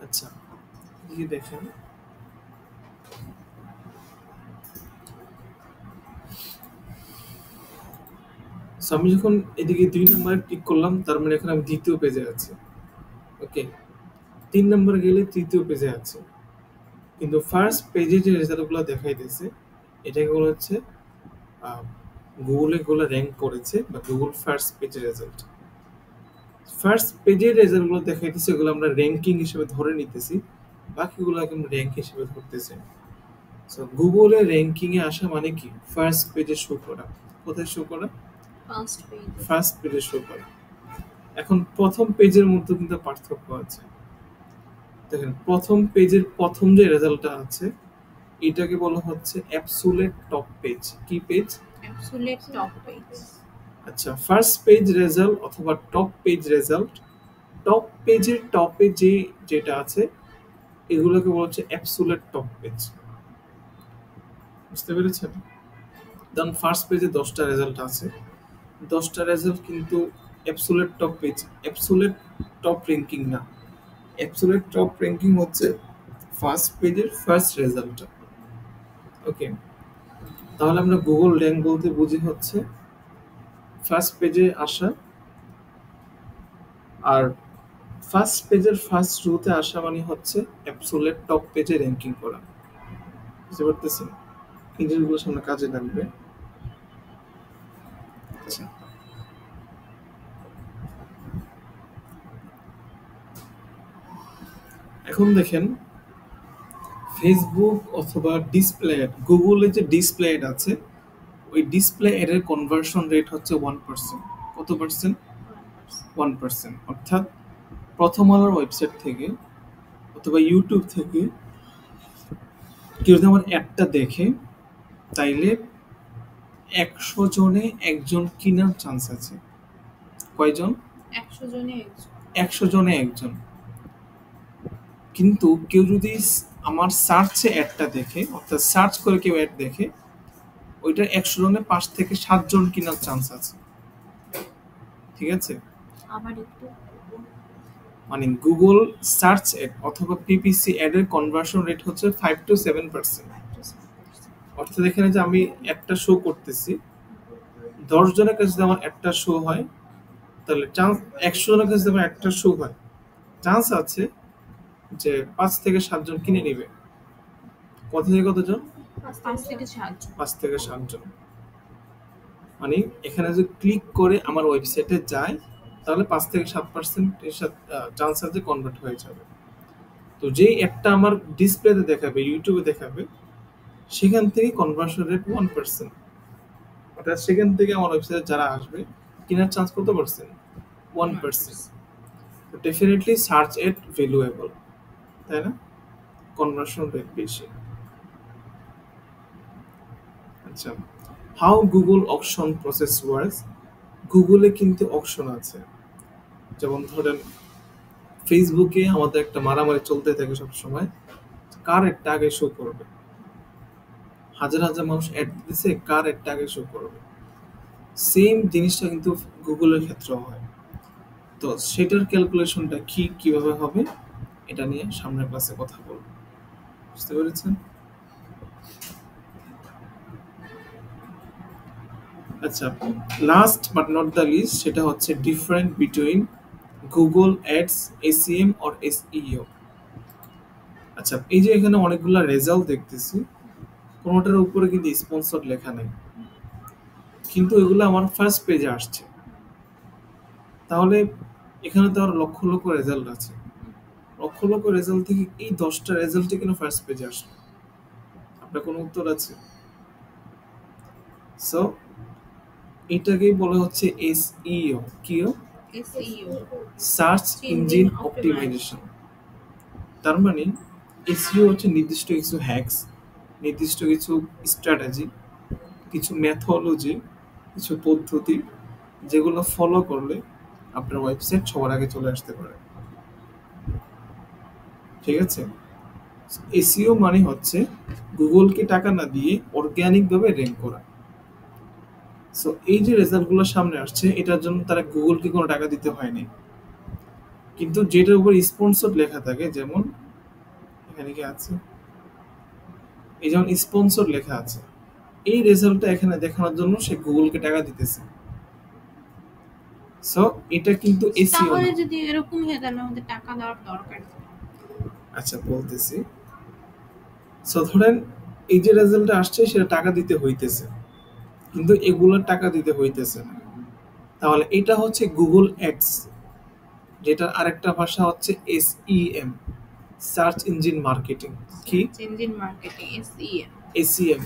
আচ্ছা, এদিকে দেখেন, সো আমি যখন এদিকে 2 নম্বরে ক্লিক করলাম তার মানে এখন আমি দ্বিতীয় পেজে আছি। ওকে, 3 নম্বরে গেলে তৃতীয় পেজে আছে। কিন্তু ফার্স্ট পেজে যে রেজাল্টগুলো দেখাইতেছে এটাকে বলা হচ্ছে গুগলে গুলো র্যাঙ্ক করেছে বা গুগল ফার্স্ট পেজের রেজাল্ট। ফার্স্ট পেজের রেজাল্টগুলো দেখাইতেছে এগুলো আমরা র্যাঙ্কিং হিসেবে ধরে নিতেছি, বাকিগুলোকে আমরা র্যাঙ্ক হিসেবে ধরতেছি। সো গুগলে র্যাঙ্কিং এ আসা মানে কি? ফার্স্ট পেজে শো করা। কোথায় শো করা? First page. ফার্স্ট পেজে শো করা। এখন প্রথম পেজের মধ্যে কিন্তু পার্থক্য আছে। দেখেন, প্রথম পেজের প্রথম যে রেজাল্টটা আছে এটাকে বলা হচ্ছে অ্যাবসোলিউট টপ পেজ। কি পেজ? Absolute top page. আচ্ছা, ফার্স্ট পেজ রেজাল্ট অথবা টপ পেজ রেজাল্ট, টপ পেজের টপে যেটা আছে এগুলোকে বলা হচ্ছে অ্যাবসোলিউট টপ পেজ। বুঝতে পেরেছেন? দেন ফার্স্ট পেজে 10টা রেজাল্ট আছে, 10টা রেজাল্ট কিন্তু absolute top page, absolute top ranking না। অ্যাবসোলিউট টপ র্যাঙ্কিং হচ্ছে ফার্স্ট পেজের ফার্স্ট রেজাল্টটা। ওকে, তাহলে আমরা গুগল র্যাঙ্ক বলতে বুঝি হচ্ছে ফার্স্ট পেজে আসা, আর ফার্স্ট পেজের ফার্স্ট রোতে আসা মানে হচ্ছে অ্যাবসোলিউট টপ পেজে র্যাঙ্কিং করা। বুঝতে পারতেছেন? এই জিনিসগুলো সামনে কাজে লাগবে। আচ্ছা, এখন দেখেন ফেসবুক অথবা ডিসপ্লে অ্যাড, গুগলে যে ডিসপ্লে অ্যাড আছে ওই ডিসপ্লে অ্যাডের কনভার্সন রেট হচ্ছে 1%। কত পার্সেন্ট? 1%। অর্থাৎ প্রথম আলোর ওয়েবসাইট থেকে অথবা ইউটিউব থেকে কেউ যদি আমার অ্যাডটা দেখে তাইলে 100 জনে একজন কেনার চান্স আছে। কয়জন? 100 জনে একজন। 100 জনে একজন। কিন্তু কেউ যদি আমার সার্চে অ্যাডটা দেখে, অর্থাৎ সার্চ করে কেউ অ্যাড দেখে, ওইটা 100 জনে 5 থেকে 7 জন কেনার চান্স আছে। ঠিক আছে? আবার একটু মানে গুগল সার্চ অ্যাড অথবা পিপিসি অ্যাডের কনভার্সন রেট হচ্ছে 5 to 7%। অর্থাৎ এখানে যে আমি একটা শো করতেছি 10 জনের কাছে যদি আমার একটা শো হয় তাহলে চান্স, 100 জনের কাছে যদি আমার একটা শো হয় চান্স আছে যে 5 থেকে 7 জন কিনে নেবে। কত থেকে কতজন? 5 থেকে 7 জন। 5 থেকে 7 জন। মানে এখানে যদি ক্লিক করে আমার ওয়েবসাইটে যায় তাহলে 5 থেকে 7% এর সাথে চান্স আছে কনভার্ট হয়ে যাবে। তো যে অ্যাডটা আমার ডিসপ্লেতে দেখাবে, ইউটিউবে দেখাবে, সেখান থেকে কনভার্সন রেট 1%। অর্থাৎ সেখান থেকে আমার ওয়েবসাইটে যারা আসবে কেনার চান্স কত পার্সেন্ট? 1%। তো ডেফিনেটলি সার্চ এড ভ্যালুয়েবল, তাই না? কনভার্সন রেট বেশি। আচ্ছা, how Google auction process works. গুগলে কিন্তু অকশন আছে, যেমন ধরেন ফেসবুকে আমাদের একটা মারামারি চলতে থাকে সবসময়, কার একটা আগে শো করবে, হাজার হাজার মানুষ অ্যাড দিতেছে, কার একটা আগে শো করবে। সেম জিনিসটা কিন্তু গুগলের ক্ষেত্রেও হয়। তো সেটার ক্যালকুলেশনটা কিভাবে হবে এটা নিয়ে সামনের ক্লাসে কথা বলবো। বুঝতে পেরেছেন? আচ্ছা, last but not the least, সেটা হচ্ছে different between Google ads, SEM or SEO. আচ্ছা, এই যে এখানে অনেকগুলো রেজাল্ট দেখতেছি, কোনোটার উপরে কিন্তু স্পন্সর লেখা নেই, কিন্তু এগুলো আমার ফার্স্ট পেজে আসছে। তাহলে এখানে তো আর লক্ষ লক্ষ রেজাল্ট আছে, লক্ষ লক্ষ রেজাল্ট থেকে এই 10টা রেজাল্টই কেন ফার্স্ট পেজে আসলো? আপনার কোনো উত্তর আছে? সো এটাকেই বলা হচ্ছে এসইও। কিও? SEO search engine optimisation. তার মানে এসইও হচ্ছে নির্দিষ্ট কিছু হ্যাকস, নির্দিষ্ট কিছু স্ট্র্যাটেজি, কিছু মেথোলজি, কিছু পদ্ধতি, যেগুলো ফলো করলে আপনার ওয়েবসাইট সবার আগে চলে আসতে পারে। ঠিক আছে? এসইও মানে হচ্ছে গুগলকে টাকা না দিয়ে অর্গানিক ভাবে র্যাঙ্ক করা। সো এই যে রেজাল্টগুলো সামনে আসছে, এটার জন্য তারা গুগলকে কোনো টাকা দিতে হয়নি, কিন্তু যেটার উপর স্পন্সর লেখা থাকে, যেমন এখানে কি আছে, এই যেমন স্পন্সর লেখা আছে, এই রেজাল্টটা এখানে দেখানোর জন্য সে গুগলকে টাকা দিতেছে। সো এটা কিন্তু এসইও তাহলে না। যদি এরকম হয় তাহলে আমাদের টাকা দেওয়ার দরকার কি? আচ্ছা, বলতেছি। সো ধরেন এই যে রেজাল্টটা আসছে সেটা টাকা দিতে হইতেছে, কিন্তু এগুলোর টাকা দিতে হইতেছে না। তাহলে এটা হচ্ছে গুগল অ্যাডস, যেটার আরেকটা ভাষা হচ্ছে এসইএম, সার্চ ইঞ্জিন মার্কেটিং। কি? Engine marketing, SEM। SEM.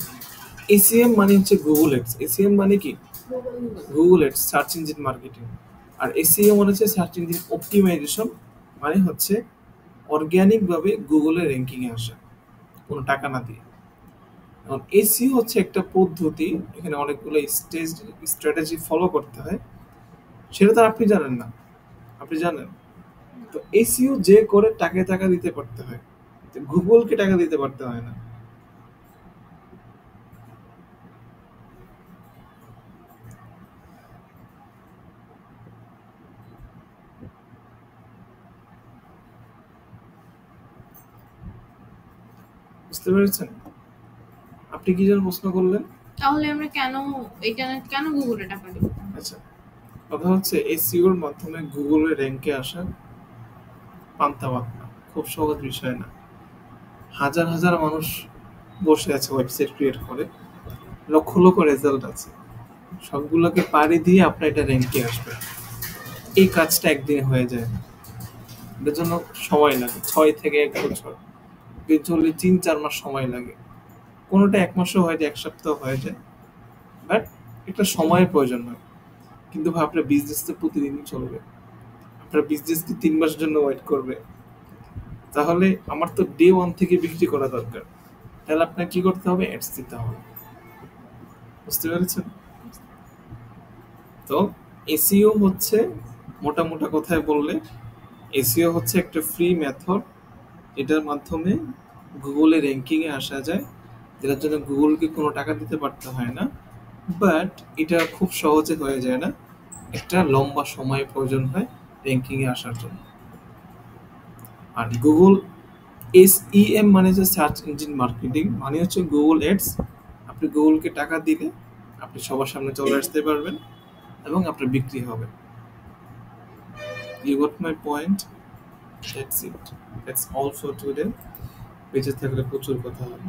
SEM মানে হচ্ছে গুগল অ্যাডস। এসইএম মানে কি? Google ads, search engine marketing. আর এসইও মানে হচ্ছে সার্চ ইঞ্জিন অপটিমাইজেশন, মানে হচ্ছে অর্গানিক ভাবে গুগলের র্যাঙ্কিং এ আসা, কোনো টাকা না দিয়ে। এখন এসইও হচ্ছে একটা পদ্ধতি, এখানে অনেকগুলো স্ট্র্যাটেজি ফলো করতে হয়, সেটা তো আপনি জানেন না, আপনি জানেন? তো এসইও যে করে টাকা টাকা দিতে পারতে হয়, গুগলকে টাকা দিতে পারতে হয় না। বুঝতে পেরেছেন? আপনি কি যেন প্রশ্ন করলেন? তাহলে আমরা কেন গুগলে টাকা দেব? আচ্ছা, কথা হচ্ছে এসইওর মাধ্যমে গুগলের র্যাঙ্কে আসা পান্তা ভাত না, খুব সহজ বিষয় না। হাজার হাজার মানুষ বসে আছে ওয়েবসাইট ক্রিয়েট করে, লক্ষ লক্ষ রেজাল্ট আছে, সবগুলোকে পাড়ি দিয়ে আপনার এটা র্যাঙ্কে আসবে। এই কাজটা একদিনে হয়ে যায় না, এটার জন্য সময় লাগে 6 থেকে 1 বছর, চললে 3-4 মাস সময় লাগে, কোনোটা 1 মাসও হয়ে যায়, 1 সপ্তাহ হয়ে যায়, বাট একটা সময়ের প্রয়োজন হয়। কিন্তু ভাই আপনার বিজনেস তো প্রতিদিনই চলবে, আপনার বিজনেস কি 3 মাসের জন্য ওয়েট করবে? তাহলে আমার তো ডে 1 থেকে বিক্রি করা দরকার, তাহলে আপনার কি করতে হবে? অ্যাডস দিতে হবে। বুঝতে পেরেছেন? তো এসইও হচ্ছে, মোটা মোটা কথায় বললে, এসইও হচ্ছে একটা ফ্রি মেথড, এটার মাধ্যমে গুগলে র্যাঙ্কিং এ আসা যায়, যেটার জন্য গুগলকে কোনো টাকা দিতে পারতে হয় না, বাট এটা খুব সহজে হয়ে যায় না, একটা লম্বা সময় প্রয়োজন হয় র্যাঙ্কিং এ আসার জন্য। আর গুগল এসইএম মানে হচ্ছে সার্চ ইঞ্জিন মার্কেটিং, মানে হচ্ছে গুগল অ্যাডস। আপনি গুগলকে টাকা দিলে আপনি সবার সামনে চলে আসতে পারবেন এবং আপনার বিক্রি হবে। You got my point? That's it. That's all for today. বেঁচে থাকলে প্রচুর কথা হবে।